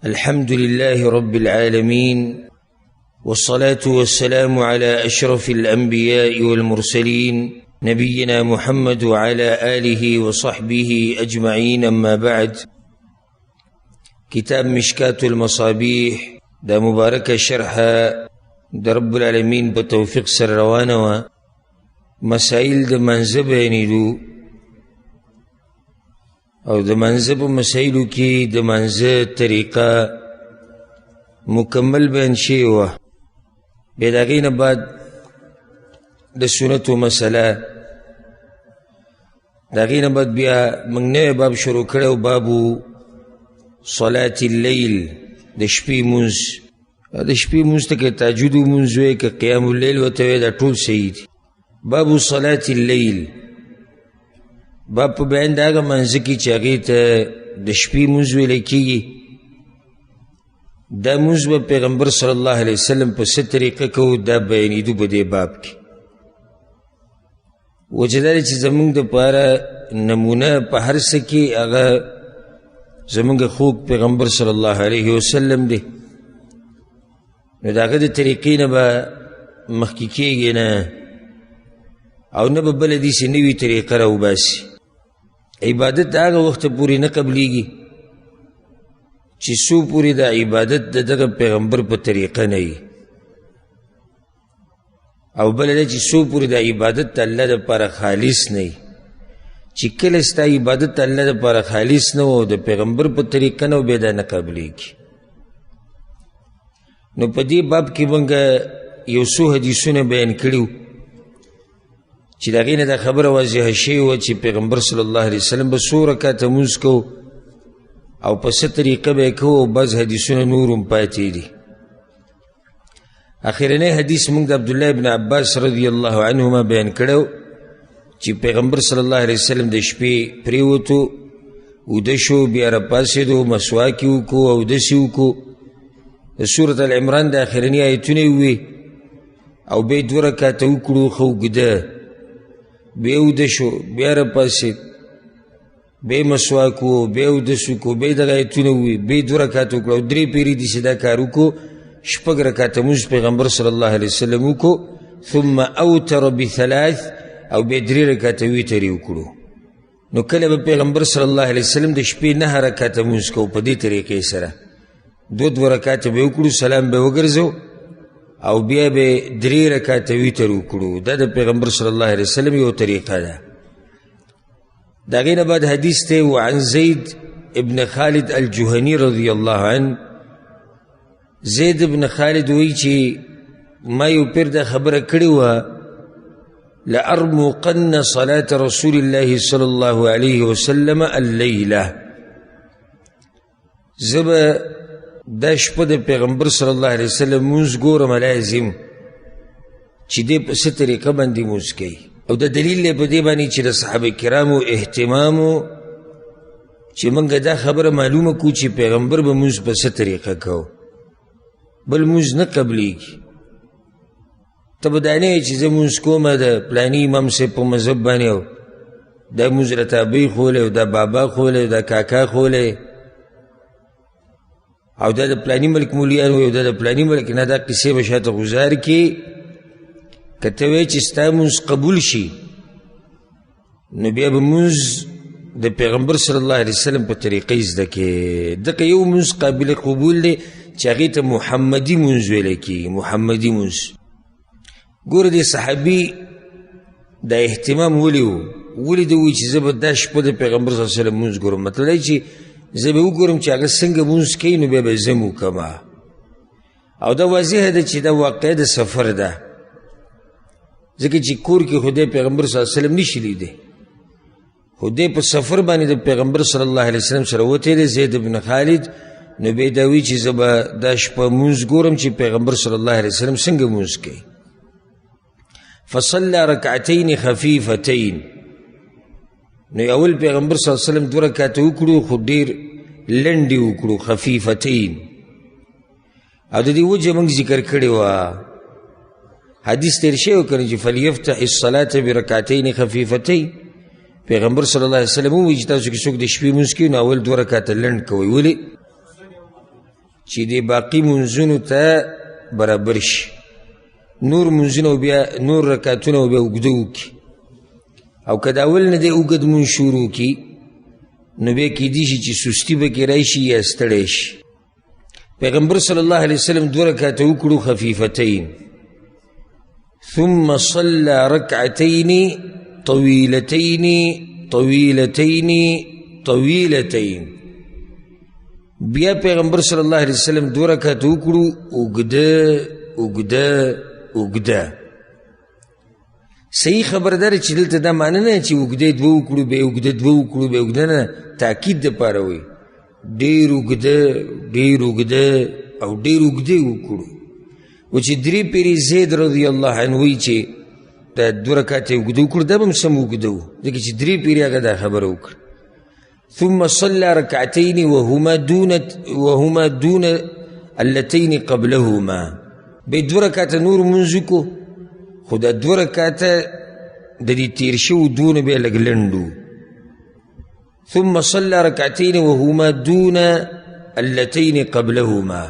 الحمد لله رب العالمين، والصلاة والسلام على أشرف الأنبياء والمرسلين نبينا محمد وعلى آله وصحبه أجمعين. أما بعد، كتاب مشكاة المصابيح دا مبارك شرح دا رب العالمين بتوفيق سر روانه مسائل دا منزب دو او د منزب مسائلو کی د منزب طریقه مکمل بیان شوی وه. بیا د هغې نه بعد د سنتو مسله، د هغې نه بعد بیا موږ نوی باب شروع کړی و، بابو صلاة اللیل، د شپې مونځ. د شپې مونځ ته که تهجد مونځ وی که قیام اللیل ورته وی دا ټول صحیح دي. بابو صلاة اللیل، باب په بیان د هغه منځه کې چې هغې ته د شپې مونځ ویلی کېږي. دا مونځ به پیغمبر صلی الله علیه وسلم په څه طریقه کوو دا بیانېدو په دې باب کې. وجه دا دی چې زمونږ دپاره نمونه په هر څه کې هغه زمونږ خوږ پیغمبر صلی الله علیه وسلم دی. نو د هغه د طریقې نه به مخکې کېږي نه، او نه به بله داسې نوي طریقه راوباسي. عبادت د هغه وخته پورې نه قبلیږي چې څو پورې د عبادت د دغه پیغمبر په طریقه نه وي، او بله ده چې څو پورې د عبادت د الله دپاره خالص نه وي. چې کله ستا عبادت د الله دپاره خالص نه و او د پیغمبر په طریقه نه و، بیا دا نه قبلیږي. نو په دې باب کې موږ یو څو حدیثونه بیان کړي چې د هغې نه دا خبره واضحه شوې وه چې پیغمبر صلی الله علیه وسلم به څو رکاته مونځ کوو او په څه طریقه به یې کوو، او بعض حدیثونه نور هم پاتې دي. اخرنی حدیث موږ د عبدالله ابن عباس رضی الله عنهما بیان کړی چې پیغمبر صلی الله علیه وسلم د شپې پرېوتو، اوده شو، بیا راپاڅېدو، مسواک یې وکړو، اودس یې وکړو، د سورة العمران د اخرني آیتونه یې ووی، او بیا یې 2 رکاته وکړو ښه اوږده، بیا اوده شو، بیا راپاڅېد، بیا مسواک وو، بیا اودس وکړو، بیا یې دغه آیتونه ووی، بیا یې 2 رکاته وکړو، او 3 پیرې داسې دا کار وکړو. 6 رکاته مونځ پیغمبر صلی الله علیه وسلم وکړو، ثم اوتر ب3، او بیا 3 رکاته ویتر یې وکړو. نو کله به پیغمبر صلی الله علیه وسلم د شپې 9 رکاته مونځ کوو په دې طریقې سره. 2 رکاته به وکړو، سلام به وګرځو، او بیا به 3 رکاته ویتر وکړو. دا د پیغمبر صلی الله علیه وسلم یو طریقه ده. د هغې نه بعد حدیث دی وعن زید ابن خالد الجهني رضی الله عنه. زید ابن خالد وایي چې ما یو پیر دا خبره کړې وه، لأرمقن صلاة رسول الله صلی الله علیه وسلم اللیله، زه به دا شپه د پیغمبر صلی الله علیه وسلم مونځ ګورم لازم چې دی په څه طریقه باندې مونځ کوي. او د دلیل دی په دې باندې چې د صحابه کرامو اهتمامو چې موږ دا خبره معلومه کړو چې پیغمبر به مونځ په څه طریقه کوو، بل مونځ نه قبلیږي. ته به دا نه وایې چې زه مونځ کومه د پلاني امام صاحب په مذهب باندې، او دا مونځ راته ابۍ ښوولی، او دا بابا ښوولی، او دا کاکا ښوولی، او دا د پلاني ملک مولیان وي، او دا د پلاني ملک نه. دا قصې به شاته غزار کې که ته وایې چې ستا مونځ قبول شي، نو بیا به مونځ د پیغمبر صلی الله علیه وسلم په طریقې زده کې. دغه یو مونځ قابل قبول دی چې هغې ته محمدي مونځ ویلی کېږي، محمدي مونځ. ګوره دې صحابي دا اهتمام ولې و؟ ولې ده وایي چې زه به دا شپه د پیغمبر صلی الله علیه وسلم مونځ ګورم؟ مطلب دی چې زه به وګورم چې هغه څنګه مونځ کوي، نو بیا به زه م وکړمه. او دا واضحه ده چې دا واقعه د سفر ده، ځکه چې کور کې خو دی پیغمبر صلی الله علیه وسلم نشي لیدی، خو دی په سفر باندې د پیغمبر صلی الله علیه وسلم سره وتی دی زید بن خالد. نو بیا دا وایي چې زه به دا شپه مونځ ګورم چې پیغمبر صلی الله علیه وسلم څنګه مونځ کوي. فصلى ركعتين خفيفتين، نو اول پیغمبر صلی الله علیه وسلم 2 رکعته وکړو، خو ډېر لنډې وکړو، خفیفتین. او د دې وجه موږ ذکر کړې وه، حدیث تیر شوی و کنه چې فلیفتح الصلاة برکعتین خفیفتین. پیغمبر صلی الله علیه وسلم وایي چې تاسو کې څوک د شپې مونځ کوي نو اول 2 رکعته لنډ کوئ. ولې؟ چې د باقي منځونو ته برابر شي. نور منځونه بیا نور رکعتونه بیا اوږده وکړي، او که د اول نه دی اوږد مونځ شروع کړي نو بیا کیدی شي چې سستي به کې راشي یا ستړی شي. پیغمبر صلی الله علیه وسلم 2 رکعته وکړو خفیفتین، ثم صلى ركعتين طويلتين طويلتين طويلتين. بیا پیغمبر صلی الله علیه وسلم 2 رکعته وکړو اوږده اوږده اوږده. صحیح خبردار چې دلته دا معنی نه چې اوږده 2 وکړو بیا اوږده 2 وکړو بیا اوږده نه، تاکید دپاره وایي ډېر اوږده ډېر اوږده او ډېر اوږده وکړو. و چې 3 پیرې زید رضی الله عنه وایي چې دا 2 رکعته اوږده وکړو دا به هم سم اوږده و، ځکه چې 3 پیرې هغه دا خبره وکړه. ثم صلى ركعتين وهما دون اللتين قبلهما. بیا 2 رکعته نور منځ کو، خو دا 2 رکعته د دې تیر شوو دونه بیا لږ لنډ و. ثم صلى ركعتين وهما دون اللتين قبلهما.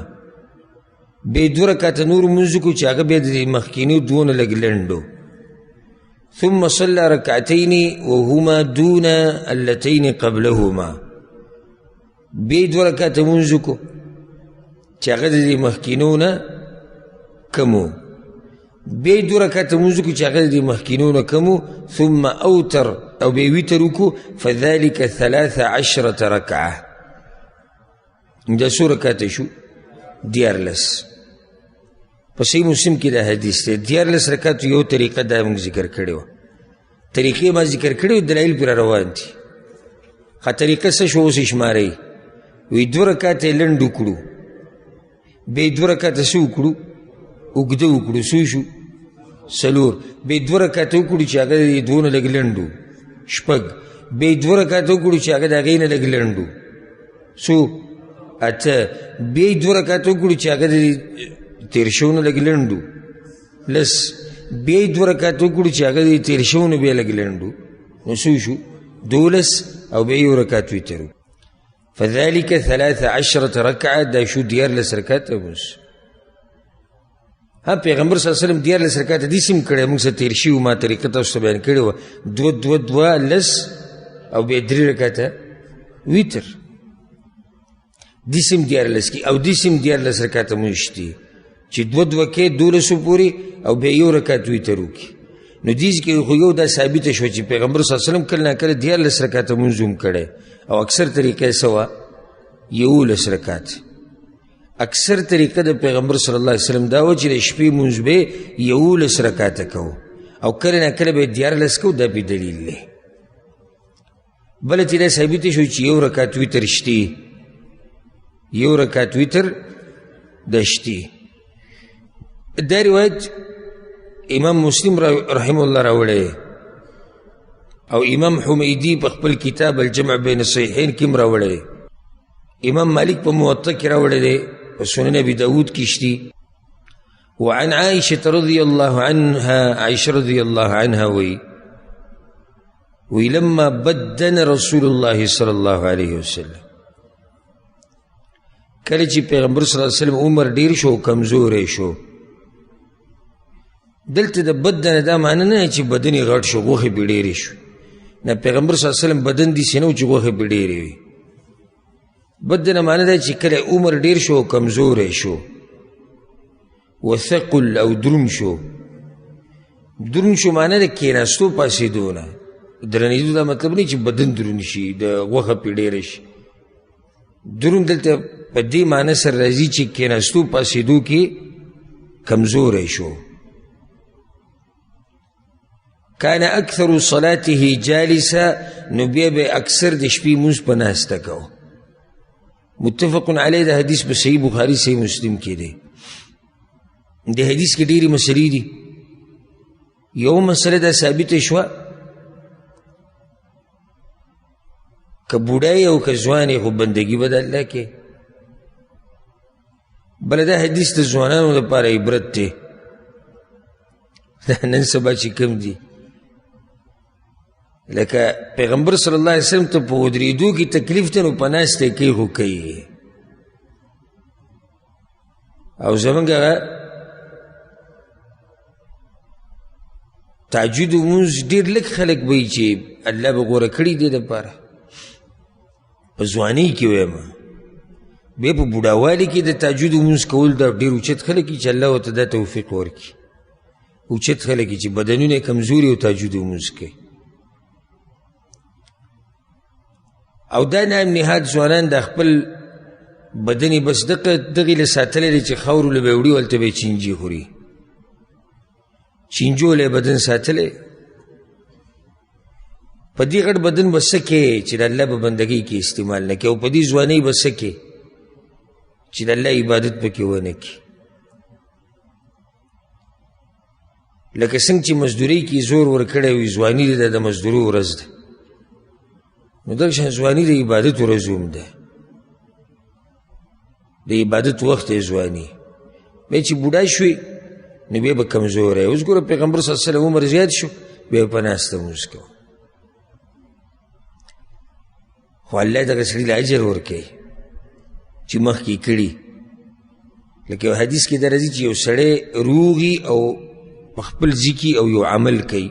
بیا 2 رکعته نور منځ کو چې هغه بیا د دې مخکینو دونه لږ لنډ و. ثم صلى ركعتين وهما دون اللتين قبلهما. بیا 2 رکعته منځ کو چې هغه د دې مخکینو نه کم و. بیا 2 رکعته منځ کو چې هغه د دې مخکینو نه کم و. ثم اوتر او بیا ویتر وکړو، فذلك 13 رکعه. دا څو رکعته شو؟ 14. په صحیح مسلم کې دا حدیث دی. 14 رکعتو یو طریقه دا موږ ذکر کړې وه، طریقې ما ذکر کړې وه، دلایل پرې روان دي. ښه طریقه څه شو اوس یې شمارئ. وی 2 رکعته یې لنډ وکړو، بیا 2 رکعته څه وکړو؟ اوږده وکړو. څو شو؟ 4. بیا 2 رکعته وکړو چې هغه د دونه لږ لنډ و، 6. بیا 2 رکعته وکړو چې هغه د هغې نه لږ لنډ و، څو؟ 8. بیا 2 رکعته وکړو چې هغه د تیر شو نه لږ لنډ و، 10. بیا 2 رکعته وکړو چې هغه د تیر شو نه بیا لږ لنډ و، نو څو شو؟ 12. او بیا 1 رکعت ویتر. فذلك 13 رکعه. دا شو 14 رکعته بس. ها پیغمبر صلی الله علیه وسلم 14 رکعته دې سم کړی، موږ سره تیر شي ما طریقه تاسو ته بیان کړې وه. 2 2 2 10 او بیا 3 رکعته ویتر. دې سم 14 کې او دې سم 14 رکعته مونځ دي چې 2 2 کې 12 پورې او بیا 1 رکعت ویتر وکړي. نو دې کې خو یو دا ثابته شوه چې پیغمبر صلی الله علیه وسلم کله نه کله 14 رکعته مونځ هم کړی، او اکثر طریقه یې څه وه؟ 11 رکعت. اکثر طریقه د پیغمبر صلی الله علیه وسلم دا و چې د شپې مونځ به 11 رکعته کوو، او کله نه کله به 14 کوو. دا پې دلیل دی. بله چې دا ثابته شو چې 1 رکعت ویتر شتي، 1 رکعت ویتر د شتي. دا روایت امام مسلم رحمه الله راوړی، او امام حمیدی په خپل کتاب الجمع بین الصحیحین کې هم راوړی. امام مالک په موطأ کې راوړی دی، په سنن ابي داود کې شتي. وعن عائشة رضي الله عنها، عائشة رضي الله عنها وی لما بدن رسول الله صلی الله علیه وسلم، کله چې پیغمبر صلی الله علیه وسلم عمر ډیر شو، کمزوری شو. دلته د بدن دا معنی نه چې بدن یې غټ شو، غوښې پې ډېرې شو، نه، پیغمبر صلی الله علیه وسلم بدن داسې نه و چې غوښې پې ډېرې وي. بدن معنی دا چې کله عمر ډیر شو، کمزوری شو. وثقل او دروند شو. دروند شو معنی د کېناستو پاسېدو نه، درنېدو دا مطلب نه چې بدن دروند شي، د غوښه پې ډېره شي. دروند دلته په دې معنی سره راځي چې کېناستو پاسېدو کې کمزوری شو. کان اکثر صلاته جالسا، نو بیا به اکثر د شپې مونځ په ناسته کو. متفق علیه. د حدیث په صحیح بخاري صحیح مسلم کې دی. د حدیث کې ډېرې مسلې دي. یو مسله دا ثابته شوه که بوډای او که ځوان خو بندګي به د الله کې. بله دا حدیث د ځوانانو لپاره عبرت دی. دا نن سبا چې کوم دي، لکه پیغمبر صلی الله علیه وسلم ته په ودرېدو کې تکلیف ته، نو په ناسته کې خو کوي. او زمونږ تهجد لمونځ ډېر لږ خلک به وي چې الله به غوره کړي دې دپاره په ځوانۍ کې وایم بیا په بوډاوالي کې د تهجد لمونځ کول دا ډېر اوچت خلک چې الله ورته دا توفیق ورکړي اوچت خلک چې بدنونه یې کمزوري او تهجد لمونځ کوي او دا نام نهاد ځوانان د خپل بدن یې بس دغې له ساتلی دی چې خاورو له به یې وړي هلته به یې چینجي خوري چینجو له بدن ساتلی په دې غټ بدن به څه کې چې د الله په بندګۍ کې استعمال نه کوي او په دې ځوانۍ به څه کې چې د الله عبادت پکې ونه کړي لکه څنګه چې مزدورۍ کې زور ورکړی وي ځواني د مزدورۍ ورځ ده نو دغه شان ځواني د عبادت ورځ هم ده د عبادت وخت یې ځواني بیا چې بوډا شوې نو بیا به کمزوری اوس ګوره پیغمبر صلی الله علیه وسلم عمر زیات شو بیا په ناسته لمونځ کوو خو الله دغه سړي له اجر ورکوي چې مخکې کړي لکه یو حدیث کې دا راځي چې یو سړی روغي او په خپل ځي او یو عمل کوي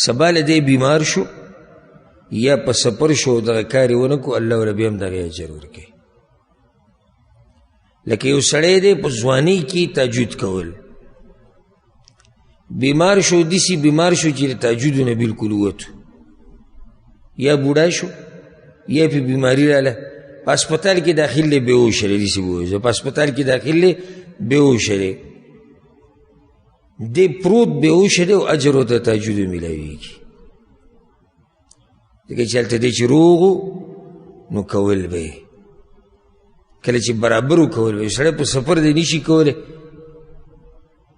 سبا له دی بیمار شو یا په سفر شو دغه کار یې ونه کړو الله ورله بیا هم دغه اجر ورکوي لکه یو سړی دی په ځوانۍ کې تهجد کول بیمار شو داسې بیمار شو چې د تهجدو نه بلکل ووتو یا بوډا شو یا په بیماري راله په اسپتال کې داخل دی بېهوشه دی داسې بوځه په اسپتال کې داخل دی بېهوشه دی دی پروت بېهوشه دی او اجر ورته تهجدو میلاویږي ځکه چې هلته دی چې روغ نو کول به یې کله چې برابر وکول به سړی په سفر دی نشي کولی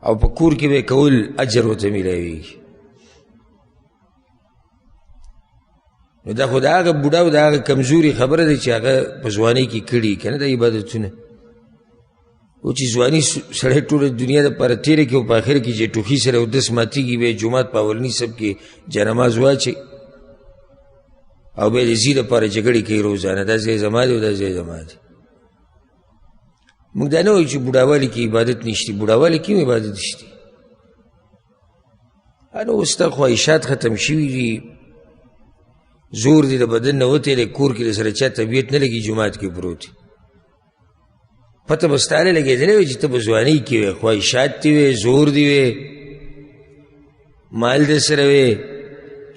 او په کور کې به کول اجر ورته میلاویږي نو دا خو د هغه بوډا او د هغه کمزوري خبره ده چې هغه په ځوانۍ کې کړي که نه د عبادتونه او چې ځواني سړی ټوله دنیا دپاره تېره کړي او په آخر کې چې ټوخي سره اودس ماتېږي بیا جومات په اولني صف کې جانماز واچوي او بیا د ځي دپاره جګړې کوي روزانه دا ځای زما دی او دا ځای زما دی موږ دا نه وایو چې بوډاوالي کې عبادت نشته بوډاوالي کې هم عبادت شته نو اوس تا خواهشات ختم شوي دي زور دی د بدن نه وتی دی کور کې د سره چا طبیعت نه لګي جومات کې پروت پته به ستا نه لګېدلی وي چې ته به ځوانۍ کې وې خواهشات دې وې زور دې وې مال دې سره وې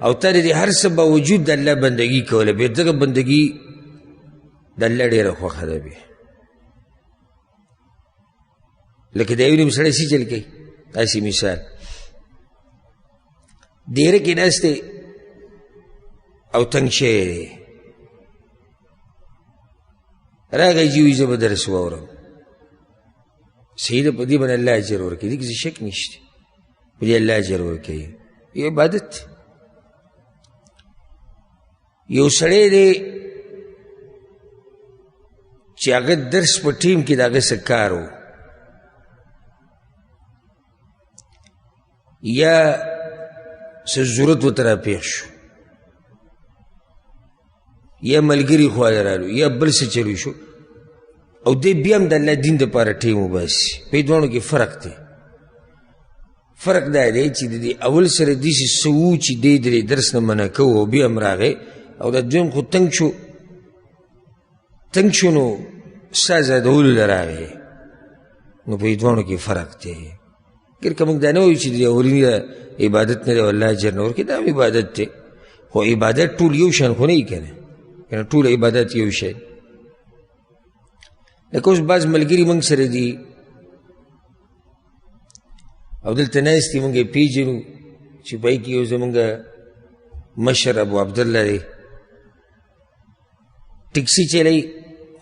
او تا د هر څه باوجود د الله بندګي کوله بیا دغه بندګي د الله ډېره خوښه ده بیا لکه د یو نیم سړی څه چل کوي داسې مثال ډېره کې ناست دی او تنگ شوی دی راغی چې وایي زه به درس واورم صحیح ده په دې باندې الله اجر ورکوي دې کې څه شک نشته په دې الله اجر ورکوي یو عبادت یو سړی دی چې هغه درس په ټیم کې د هغه څه کار و یا څه ضرورت ورته راپېښ شو یا ملګري خواله رالو یا بل څه چلو شو او دی بیا هم د الله دین دپاره ټیم وباسي په دې دواړو کې فرق دی فرق دا دی چې د دې اول سره داسې څه و چې دی د درس نه منع کوو او بیا هم راغی او د دویم خو تنګ شو نو ستا زادولو له راغی نو په دې دواړو کې فرق دی ګر که موږ دا نه وایو چې د اولیني عبادت نه دی والله اجر نه ورکوي دا هم عبادت دی خو عبادت ټول یو شان خو نه وي که نه کنه ټول عبادت یو شی لکه اوس بعض ملګري موږ سره دي او دلته ناست دي موږ یې پېژنو چې پای کې یو زموږ مشر ابو عبدالله دی ټکسي چلی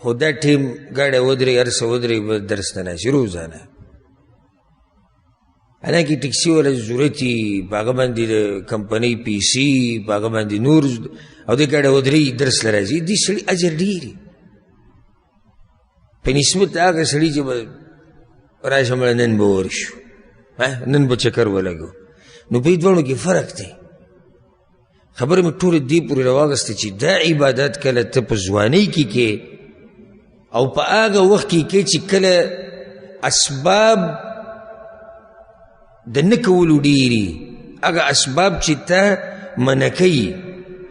خو دا ټیم ګاډی ودرې هر څه ودرې درس ته ناست روزانه حالانکې ټکسي والا ضرورت وي په هغه باندې د کمپنۍ پیسې په هغه باندې نور او دې ګاډی ودرې درس له راځي دې سړي اجر ډېر په نسبت هغه سړي چې به راشه مړه نن به ورشو نن به چکر ولګو نو په دې دواړو کې فرق دی خبره مې ټولې دې پورې راواغستې چې دا عبادت کله ته په ځوانۍ کې کې او په هغه وخت کې چې کله اسباب د نه کولو ډیري، هغه اسباب چې ته منع کوي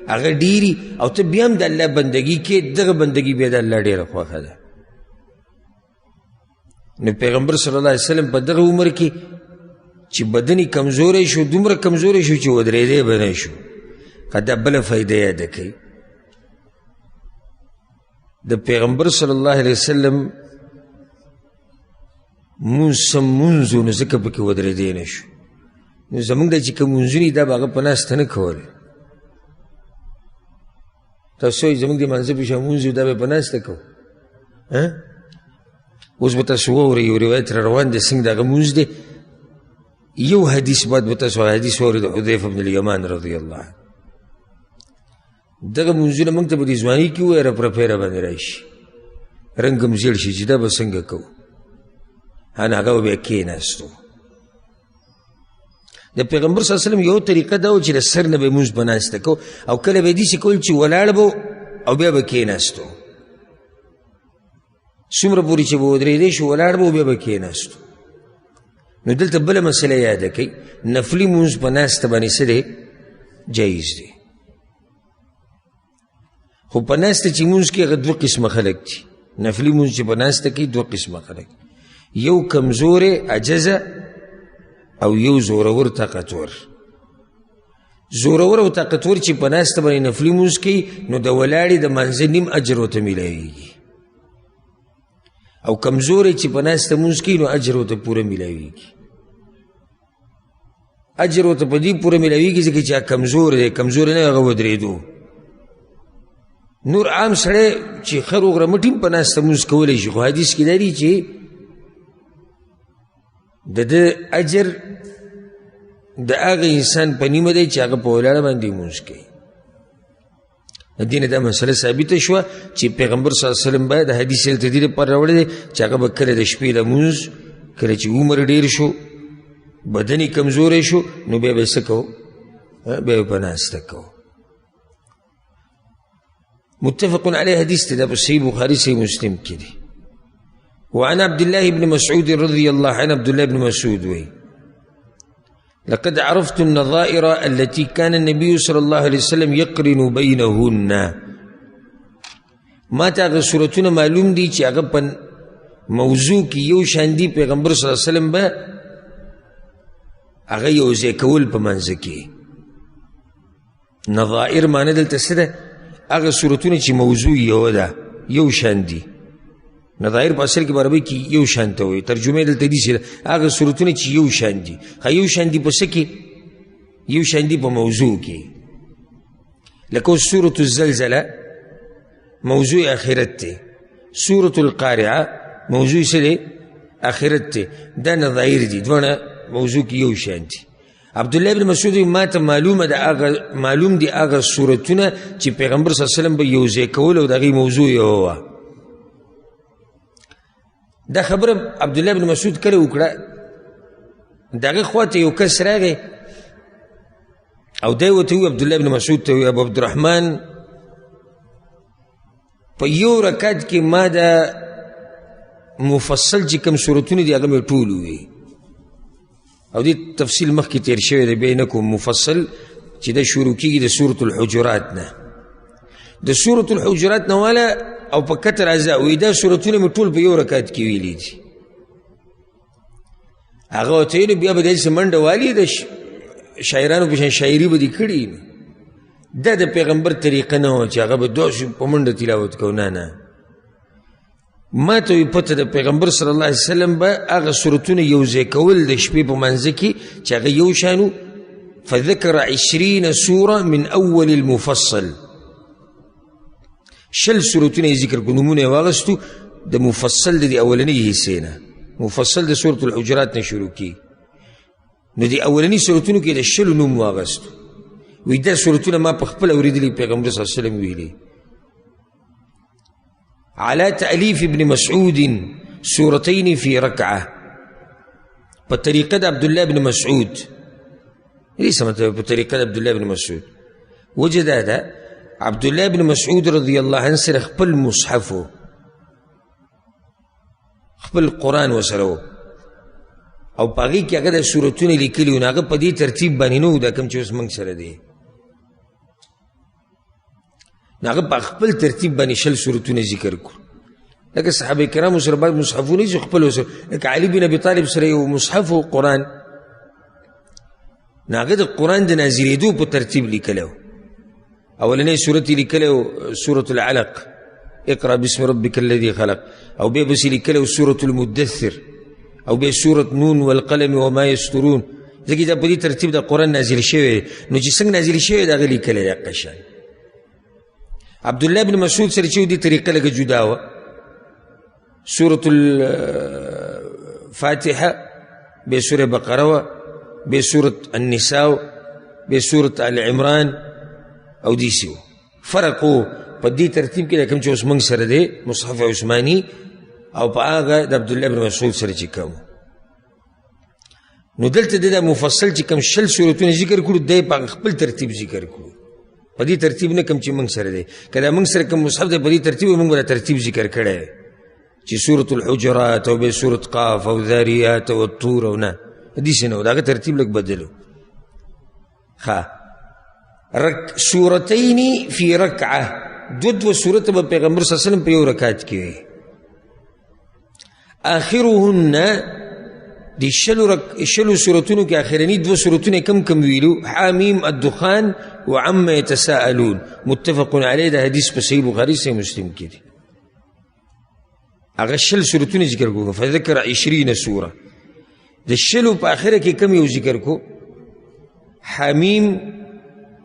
هغه ډیري، او ته بیا هم د الله بندګي کې، دغه بندګي بیا د الله ډېره خوښه ده. نو پیغمبر صلی الله علیه وسلم په دغه عمر کې چې بدن یې کمزوری شو، دومره کمزوری شو چې ودرېدی به نه شو. که دا بله فایده یاده کوي، د پیغمبر صلی الله علیه وسلم مونځ سم مونځ و، نو ځکه پکې ودرېدی نه شو. نو زمونږ دا چې کوم مونځونه دي دا به هغه په ناسته نه کول. تاسو وایئ زمونږ د مانځه په شان مونځ دا به په ناسته کوو. اوس به تاسو واورئ یو روایت را روان دی څنګه د هغه مونځ دی. یو حدیث بعد به تاسو حدیث واورئ د حذیفه بن الیمان رضی الله عنه. دغه مونځونه موږ ته په دې ځواني کې ووایه رپرپی را باندې راشي، رنګ هم زیړ شي چې دا به څنګه کوو. هغه به بیا کېناستو. د پیغمبر صلی الله علیه وسلم یو طریقه دا و چې د سر نه به یې مونځ په ناسته کو، او کله به یې داسې کول چې ولاړ به او بیا به کېناستو. څومره پورې چې به ودرېدی شو ولاړ به او بیا به کېناستو. نو دلته بله مسله یاده کوي، نفلي مونځ په ناسته باندې څه دی؟ جایز دی. خو په ناسته چې مونځ کې هغه دوه قسمه خلک دي. نفلي مونځ چې په ناسته کې دوه قسمه خلک، یو کمزوری عجزه او یو زورور طاقتور. زورور او طاقتور چې په ناسته باندې نفلي مونځ کوي نو د ولاړې د مانځه نیم اجر ورته میلاویږي، او کمزوری چې په ناسته مونځ کوي نو اجر ورته پوره میلاویږي. اجر ورته په دې پوره میلاویږي ځکه چې کمزور دی، کمزوری نه هغه ودرېدو. نور عام سړی چې ښه روغ رمټ هم په ناسته مونځ کولی شي، خو حدیث کې دا دي چې د ده اجر د هغه انسان په نیمه دی چې هغه په ولاړه باندې مونځ کوي. د دې نه دا مسله ثابته شوه چې پیغمبر صلی الله علیه وسلم باید د حدیث هلته دې لپاره راوړی دی چې هغه به کله د شپې لمونځ، کله چې عمر ډېر شو بدن یې کمزوری شو نو بیا به یې څه کوو؟ بیا به په ناسته کوو. متفق علیه حدیث دی، دا په صحیح بخاري صحیح مسلم کې دی. وعن عبد الله بن مسعود رضي الله عنه، عبد الله بن مسعود وی لقد عرفت النظائر التي كان النبي صلى الله عليه وسلم يقرن بينهن. ما تا هغه صورتونه معلوم دي چې هغه په موضوع کې یو شان دي. پیغمبر صلی الله علیه وسلم به هغه یو ځای کول په منځ کې. نظائر معنی دلته څه ده؟ هغه صورتونه چې موضوع یو ده، یو شان دي. نظائر په اصل کې په عربي کې یو شان ته وایي، ترجمه دلته دي چې هغه صورتونه چې یو شان دي. یو شان دي په څه کې؟ یو شان دي په موضوع کې. لکه سورة الزلزله موضوع آخرت دی، سورة القارعه موضوع څه دی؟ آخرت دی. دا نظائر دي، دونه موضوع کې یو شان دي. عبدالله بن مسعود ما ته معلوم دي هغه صورتونه چې پیغمبر صلی الله علیه وسلم به یو ځای کول او د هغې موضوع یې وه. دا خبره عبدالله بن مسعود کله وکړه، د هغې خوا ته یو کس راغی او دی ورته وویل، عبدالله بن مسعود ته وویل، ابو عبدالرحمن په یو رکعت کې ما دا مفصل چې کوم صورتونه دي هغه مې ټول وویل. او دې تفصیل مخکې تیر شوی دی، بیا نه کوم. مفصل چې دا شروع کېږي د سورة الحجرات نه، د سورة الحجرات نه والا او په کتر اجزا وایي دا صورتونه مې ټول په یو رکعت کې ویلي دي. هغه ورته ویلي بیا به داسې منډه والي د شاعرانو په شان شاعري به دې کړي. دا د پیغمبر طریقه نه وه چې هغه به داسې په منډه تلاوت کوو. نه، ما ته وی پته د پیغمبر صلی الله علیه وسلم به هغه صورتونه یو ځای کول د شپې په منځه کې چې هغه یو شانو. فذکر 20 سوره من اول المفصل، 20 صورتونه یې ذکر کړو، نومونه یې واخیستو د مفصل د دې اولنۍ حصې نه. مفصل د سورة الحجرات نه شروع کېږي، نو د اولنۍ صورتونو کې د 20 نوم واخیستو. وی دا صورتونه ما په خپله اورېدلي پیغمبر صلی الله علیه وسلم ویلي. على تأليف ابن مسعود سورتين في ركعة، بطريقة عبد الله بن مسعود. ليس بطريقة عبد الله بن مسعود. وجد هذا عبد الله بن مسعود رضي الله عنه سره خپل مصحفو خپل قرآن وسره و او په هغې کې هغه د سورتونه لیکلي و نو هغه په دې ترتیب باندې نه و دا کوم چې اوس موږ سره دی نو هغه په خپل ترتیب باندې 20 سورتونه ذکر کړو لکه صحابه کرامو سره بعد مصحفونه چې خپل وسره لکه علي بن ابي طالب سره یو مصحف و قرآن نو هغه د قرآن د نازلېدو په ترتیب لیکلی و اولنۍ سورت یې لیکلی و سورة العلق اقرأ باسم ربك الذي خلق او بیا بس لیکلی و سورة المدثر او بیا سورة نون والقلم وما يسطرون ځکه دا په دې ترتیب د قرآن نازل شوی نو چې څنګه نازل شوی د هغه لیکلی دی هغه شان عبدالله بن مسعود سره چې و دې طریقه لږه جدا وه سورة الفاتحة بیا سورة بقره وه بیا سورة النساء بیا سورة آل عمران او دیسی و فرق و په دې ترتیب کې کوم چې اوس موږ سره دی مصحف عثماني او په هغه د عبدالله بن مسعود سره چې کوم نو دلته د مفصل چې کوم 20 سورتونه ذکر کړو دی په خپل ترتیب ذکر کړو په دې ترتیب نه کوم چې موږ سره دی که دا موږ سره کوم مصحف دی په دې ترتیب موږ به ترتیب ذکر کړی چې سورة الحجرات او بیا سورة قاف او ذاریات او الطور او نه داسې نه و د هغه ترتیب لږ بدلو سورتین فی رکعه دو سورت به پیغمبر صلی الله علیه وسلم په یو رکعت کې وي آخرهن دی 20 سورتونو کې آخرنی 2 سورتونه کم ویلو حامیم الدخان وعما يتساءلون متفق علیه دا حدیث په صحیح بخاری صحیح مسلم کې دی هغه 20 سورتونه ذکر کو فذكر 20 سوره د 20 په آخره کې کم یو ذکر کو حامیم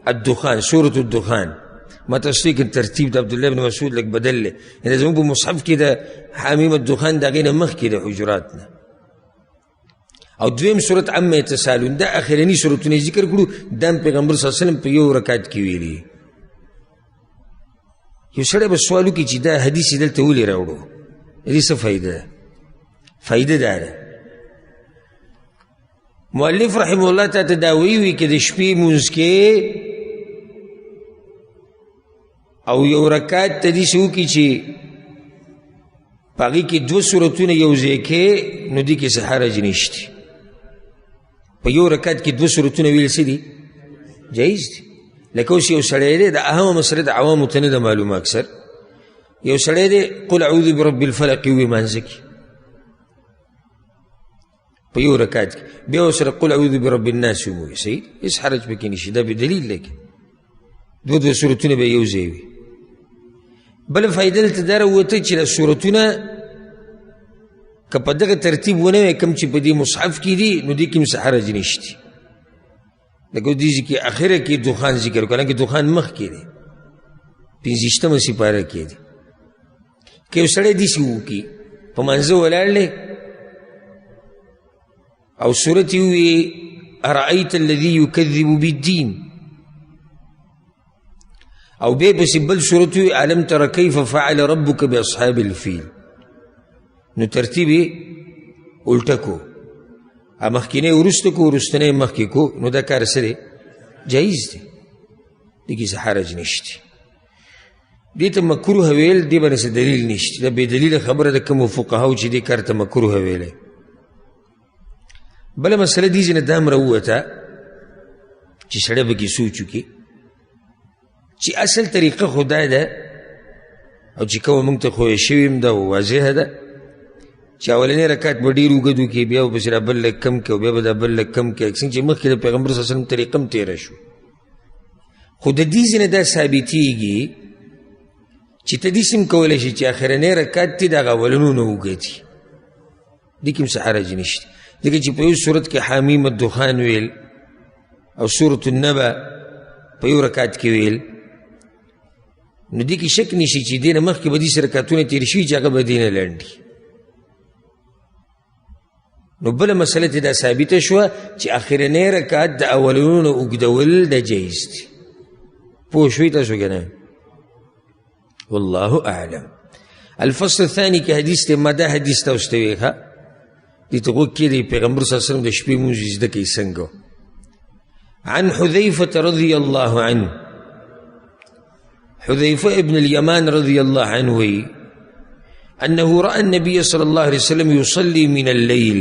الدخان سورة الدخان ما تصدیق ترتیب د عبدالله بن مسعود لک بدل له یعنی زموږ په مصحف کې د حامیم الدخان د هغې نه مخکې د حجرات نه او دویم سورت عما يتساءلون دا اخرنی سورتونه ذکر کړو دا پیغمبر صلی الله علیه وسلم په یو رکعت کې ویلي یو سړی به سوال وکړي چې دا حدیث یې دلته ولې راوړو دې څه فایده ده فایده دا ده مؤلف رحمه الله ته دا وی که د شپې مونځ کې او یو رکعت ته داسې وکړي چې په هغې کې 2 سورتونه یو ځای کې نو دې کې څه حرج نشته په یو رکعت کې 2 سورتونه ویل څه دي جایز دي لکه اوس یو سړی دی د اهمه مسله د عوامو ته نه ده معلومه اکثر یو سړی دی قل اعوذ برب الفلق وي مانځه کې په یو رکعت کې بیا ورسره قل اعوذ برب الناس وموي صحیح هېڅ حرج پکې نشي دا بدلیل دی 2 سورتونه به یو ځای وي بله فایده دلته دا راووته چې دا سورتونه که په دغه ترتیب ونه وی کوم چې په دې مصحف کې دي نو دې کې هم څه حرج نشته لکه دې کې اخره کې دخان ذکر کړه کې دخان مخ کې دی 15مه سپاره کې دی که یو سړی داسې وکړي په منځه ولاړ دی او سورت یې ووي ارأیت الذي یکذب بالدین او بیا پسې بل سورت وي الم تر کیف فعل ربک باصحاب الفیل نو ترتیب یې الټه کو مخکینی وروسته کو وروستنی مخکې کو نو دا کار څه دی جایز دی دې کې څه حرج نشته دې ته مکروه ویل دې باندې څه دلیل نشته دا بې دلیله خبره د کومو فقهاو چې دې کار ته مکروه ویلی بله مسله دې ځینې دا هم راووته چې سړی به کې سوچ وکړي چې اصل طریقه خو دا ده او چې کومه موږ ته ښویه شوې هم ده واضحه ده چې اولنی رکعت به ډېر اوږد وکړي بیا به پسې را بل لږ کم کړي او بیا به دا بل لږ کم کړي څنګه چې مخکې د پیغمبر صلی الله علیه وسلم طریقه هم تېره شو خو د دې ځینې دا ثابتېږي چې ته داسې هم کولی شي چې اخرنی رکعت دې د هغه اولنونه اوږد دي دې کې هم څه حرج نشته ځکه چې په یو صورت کې حامیم الدخان ویل او سورة النبأ په یو رکعت کې ویل نو دې کې شک نشي چې دې نه مخکې به داسې رکعتونه تېر شوي چې هغه به دې نه لنډ دي نو بله مسله ته دا ثابته شوه چې اخرنی رکعت د اولونو اوږدول د جایز دي پوه شوي تاسو که نه والله اعلم الفصل الثاني کې حدیث دی ما دا حدیث تاسو ته ویل دې ته غوږ کېدی پیغمبر صلی الله علیه وسلم د شپې مونځ زده کوي څنګه عن حذیفة رضی الله عنه حذیفه ابن الیمان رضی الله عنه وی انه رأى النبي صلی الله علیه وسلم یصلی من اللیل،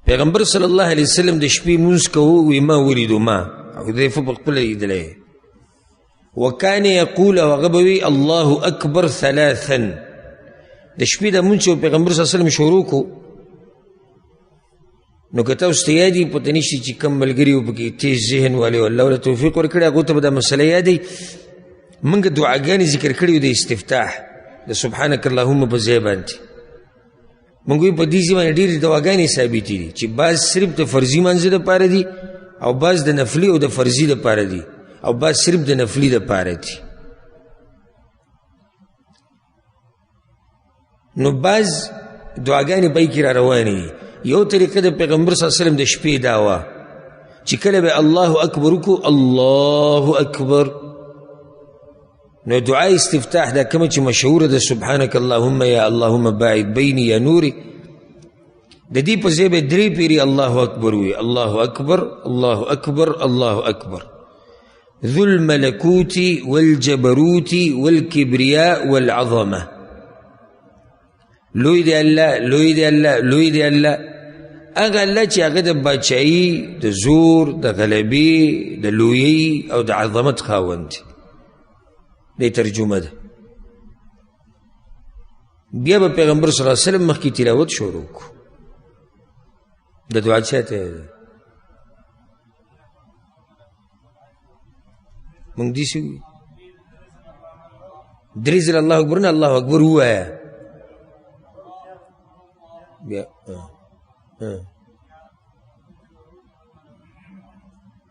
پیغمبر صلی الله علیه وسلم د شپې مونځ کوو، وی ما ولیدو، ما حذیفه په خپله لیدلی، وکان یقول، او هغه به وی الله اکبر ثلاثا، د شپې د مونځ چې پیغمبر صلی الله علیه وسلم شروع کو، نو که تاسو ته یاد وي پته نشي چې کوم ملګري و پکې تیز ذهن والي او الله ورله توفیق ورکړي هغو ته به دا مسله یادوي. موږ دعاګانې ذکر کړي وو د استفتاح د سبحانک اللهم په ځای باندې، موږ وایي په دې ځای باندې ډېرې دعاګانې ثابتې دي چې بعض صرف د فرضي منځه دپاره دي او بعض د نفلي او د فرضي دپاره دي او بعض صرف د نفلي دپاره دي. نو بعض دعاګانې پای کې را روانې دي. یو طریقه د پیغمبر صلی الله علیه وسلم د شپې دا وه چې کله به الله اکبر وکړو، الله اکبر، نو دعا استفتاح دا کومه چې مشهوره ده، سبحانک اللهم یا اللهم باعد بیني یا نوري، د دې په ځای به درې پیرې الله اکبر وي، الله اکبر الله اکبر الله اکبر، ذو الملکوت والجبروت والکبریاء والعظمه، لوی دی الله، لوی دی الله، لوی دی الله، هغه الله چې هغه د باچایي، د زور، د غلبې، د لویۍ او د عظمت خاوند دی. دی ترجمه ده. بیا به پیغمبر صلی الله علیه وسلم مخکې تلاوت شروع کړو د دعا چاته ده. موږ داسې وي درې ځله الله اکبر نه الله اکبر ووایه بیا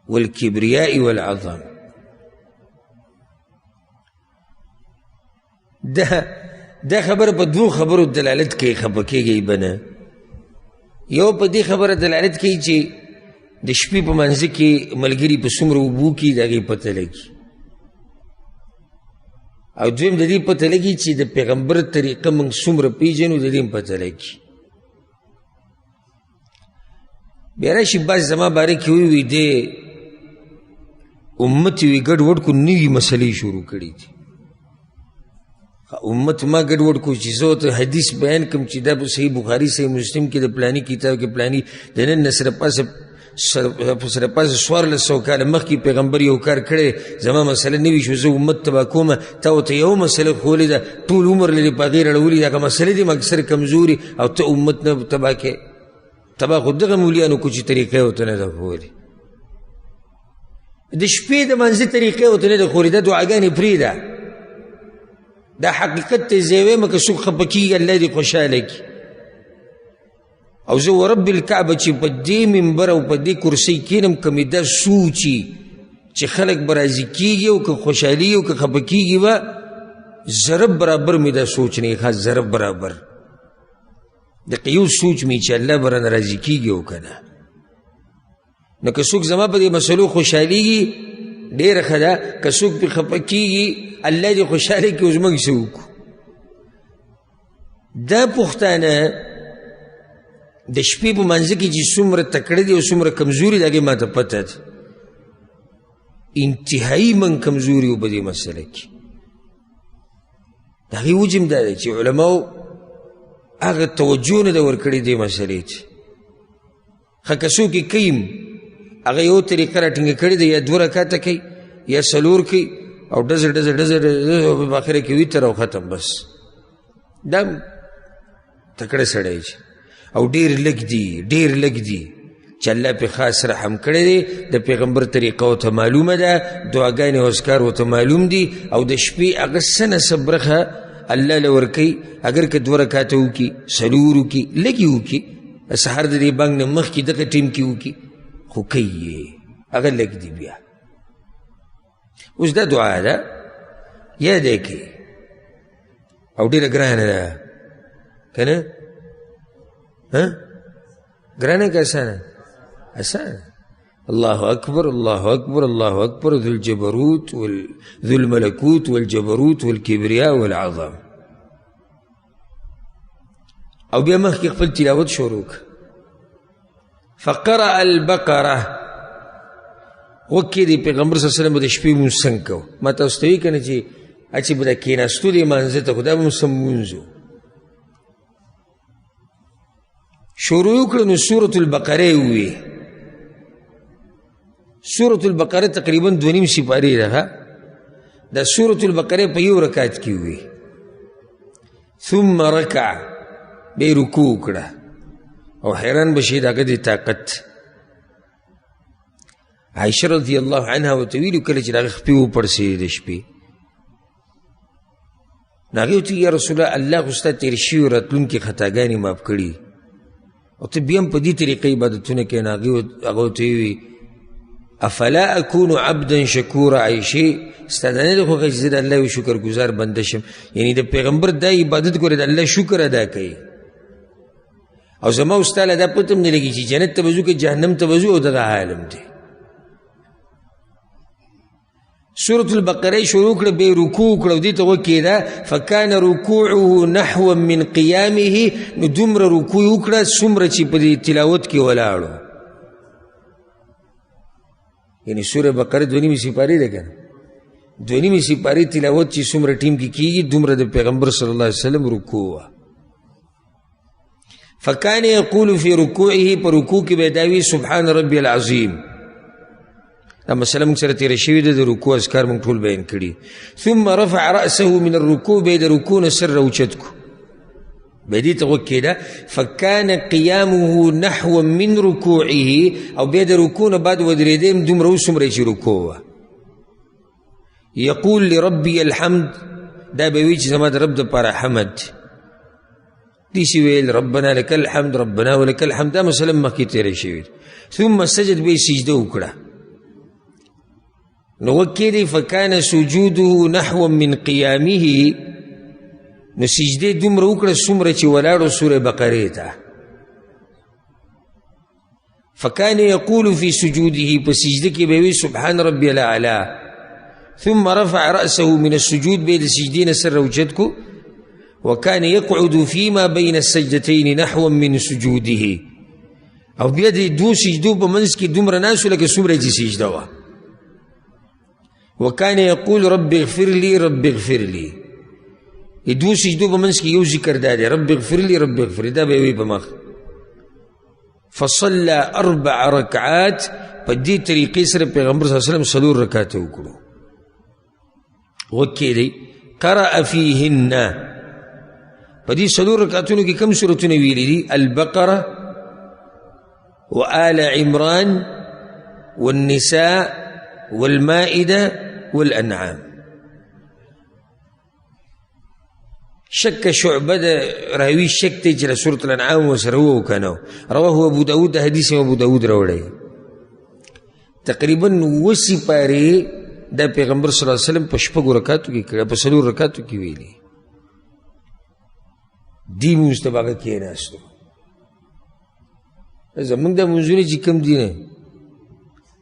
والکبریاء والعظم. دا خبر په دوه خبرو دلالت کوي، خفه کېږئ به نه. یو په دې خبره دلالت کوي چې د شپې په منځه کې ملګري په څومره اوبو کې د هغې پته لګي، او دویم د دې پته لګي چې د پیغمبر طریقه موږ څومره پېژنو، د دې هم پته لګي. بیا راشي بعض زما باره کې ووي دی امت یې ګډ وډ کو نوي مسلې شروع کړي دي. امت ما ګډ وډ کو چې زه ورته حدیث بیان کړم چې دا په صحیح بخاري صحیح مسلم کې د پلاني کتاب کې پلاني د نن نه سره پاسه 1400 کاله مخکې پیغمبر یو کار کړی، زما مسله نوي شو، زه امت تباه کومه، تا ورته یو مسله ښولې ده، ټول عمر لري په هغې رړولي دي، هغه مسلې دي اکثر کمزوري، او ته امت نه تباه کوې. تباه خو دغه مولیانو کو چې طریقه یې ورته نه ده ښولې، د شپې د منځه طریقه یې ورته نه ده ښولې، دا دعاګانې پرېږده، دا حقیقت ته زه یې وایم که څوک خفه کېږي الله دې خوشحاله کړي. او زه ورب الکعبه چې په دې منبر او په دې کرسۍ کښېنم که مې دا سوچي چې خلک به راضي کېږي او که خوشحالي او که خفه کېږي به ضرب برابر مې دا سوچ نه ښه ضرب برابر دقه یو سوچ مې چې الله به رانه راضي کېږي او که نه. نو که څوک زما په دې مسلو خوشحالېږي ډېره ښه ده، که څوک پرې خفه کېږي الله دې خوشحاله کړي، اوس موږ څه وکړو. دا پښتانه د شپې په منځه کې چې څومره تکړه دي او څومره کمزوري د هغې ما ته پته ده، انتهایي من کمزوري و په دې مسله کې. د هغې وجه هم دا دی چې علماو هغه توجه نه ده ورکړې دې مسلې ته. ښه که څوک یې کوي هغه یو طریقه راټینګه کړې ده، یا 2 رکعته کوي یا 4 کوي او ډزر ډزر ډزر په آخره کې ویتر او ختم، بس دا تکړه سړی چې او ډېر لږ دي، ډېر لږ دي چې الله پې خاص رحم کړی دی. د پیغمبر طریقه ورته معلومه ده، دعاګانې او اذکار ورته معلوم دي، او د شپې هغه څه نه څه برخه الله له ورکوي. اگر که 2 رکعته وکړي، 4 وکړي، لږې وکړي، سهار د دې بانګ نه مخکې دغه ټیم کې وکړي، خو کوي یې هغه لږ دي. بیا اوس دا دعا ده یاد یې کړي او ډېره ګرانه ده که نه؟ ګرانه که اسانه؟ اسانه. الله اکبر الله اکبر الله اکبر ذو الجبروت ذو الملکوت والجبروت والکبریاء والعظم. او بیا مخکې خپل تلاوت شروع کړه. فقرأ البقره، وکې دی پیغمبر صلی الله علیه وسلم د شپې مونځ څنګه کوو. ما تاسو ته وایي که نه چې چې به د کېناستو دې مانځه ته خو دا به هم سم مونځ و. شروع یې وکړه نو سورة البقره یې ووی. سورة البقره تقریبا 2.5 سپارې ده. دا سورة البقره په یو رکعت کې ووی. ثم رکع به یې رکوع وکړه او حیران به شي د هغه د طاقت. عایشه رضی الله عنها ورته ویلي کله چې د هغه خپې وپړسېدې د شپې نو هغې ورته یا رسول الله الله خو ستا تېر شوي راتلونکي خطاګانې معاف کړي او ته بیا هم په دې طریقې عبادتونه کوې نو هغه ورته ووي افلا اکون عبدا شکورا. عایشې ستا دا نه ده خوښه چې زه د الله یو شکرګزار بنده شم، یعنې د پیغمبر دا عبادت ګورې د الله شکر ادا کوي او زما او ستا له دا پته هم نه لګي چې جنت ته به ځو که جهنم ته به ځو او دغه عالم دی. سورة البقره شروع کړه به رکوع کړه او دې ته وکېده فکان رکوعه نحوا من قیامه. نو دومره رکوع وکړه څومره چې په دې تلاوت کې ولاړو. یعنې سوره بقره 2.5 سپارې ده که نه 2.5 سپارې تلاوت چې څومره ټیم کې کېږي دومره د پیغمبر صلی الله علیه وسلم رکوع وه. فکان یقول فی رکوعه په رکوع کې به دا وي سبحان ربی العظیم. دا مسله موږ سره تېره شوې ده د رکوع اذکار موږ ټول بیان کړي. ثم رفع رأسه من الرکوع به یې د رکوع نه سر راوچت کړو به دې ته وکېده فکان قیامه نحوا من رکوعه او بیا د رکوع نه بعد ودرېدی هم دومره وسومره چې رکوع وه. یقول لربی الحمد دا به وي چې زما د رب دپاره حمد دیسې ویل ربنا لک الحمد ربنا ولک الحمد. دا مسله مخکې تېره شوې ده. ثم سجد به یې سجده وکړه نو وکېدی فکان سجوده نحوا من قیامه. نو سجده دومره وکړه څومره چې ولاړو سوره بقرې ته. فکان یقول فی سجوده په سجده کې به وي سبحان ربی الاعلی. ثم رفع رأسه من السجود به د سجدې نه سر راوچت کو وکان یقعد فیما بین السجدتین نحوا من سجوده. او بیا د دوو سجدو په منځ کې دومره ناست لکه څومره چې سجده وه. وکان یقول رب اغفر لی رب اغفر لی. دو سجدو په منځ کې یو ذکر دا دی رب اغفر لی رب اغفر لی. دا به وي په مخ. فصلى 4 رکعات. په دې طریقې سره پیغمبر صلی الله علیه وسلم 4 رکعاته وکړو. وکېدی قرأ فیهن په دې 4 رکعتونو کې کوم سورتونه ویلي دي؟ البقره وآل عمران والنساء والمائده والانعام. شک شعبه د راوي شک دی چې سورة الانعام ورسره وو که نه. رواه ابو داود د حدیث ابو داود راوړی. تقریبا 9 سپارې دا پیغمبر صلی الله علیه وسلم په 6 رکعاتو کې کړه په 4 رکعاتو کې ویلي. دې مونځ ته به هغه کېناستو. زمونږ دا مونځونه چې کوم دي نه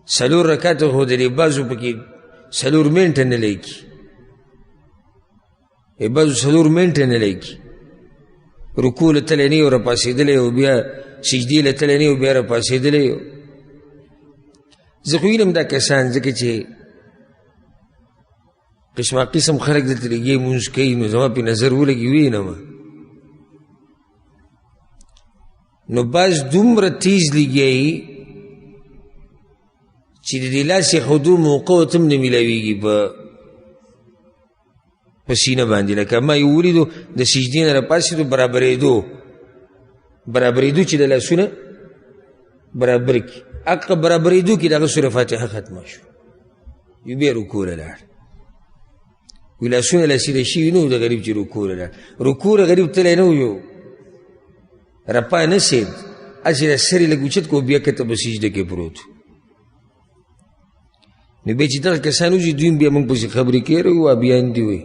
4 رکعاته خو د دې بعضو پکې 4 منټه نه لیکي بعضو 4 منټه نه لیکي. رکوع له تلی نه یو راپاڅېدلی او بیا سجدې له تلی نه یو بیا راپاڅېدلی. زه خو وینم دا کسان ځکه چې قسمه قسم خلک دلته لګي مونځ کوي نو زما پې نظر ولګي وینم نو بعض دومره تیز لګیایي چې د دې لاس ښودو موقع ورته هم نه میلاویږي په سینه باندې. لکه ما یو ولیدو د سجدې نه راپاڅېدو برابرېدو چې د لاسونه برابر کړي حقه برابرېدو کې د هغه سوره فاتحه ختمه شو یو بیا رکوع له لاړ. وی لاسونه له سیده شوي نه و د غریب چې رکوع له لاړ. رکوع د غریب تلی نه و یو رپا نه سید هسې د سر یې لږ اوچت کو بیا کته په سجده کې پروت. نو بیا چې دغه کسان وځي دوی هم بیا موږ پسې خبرې کوي وابیان دي وی.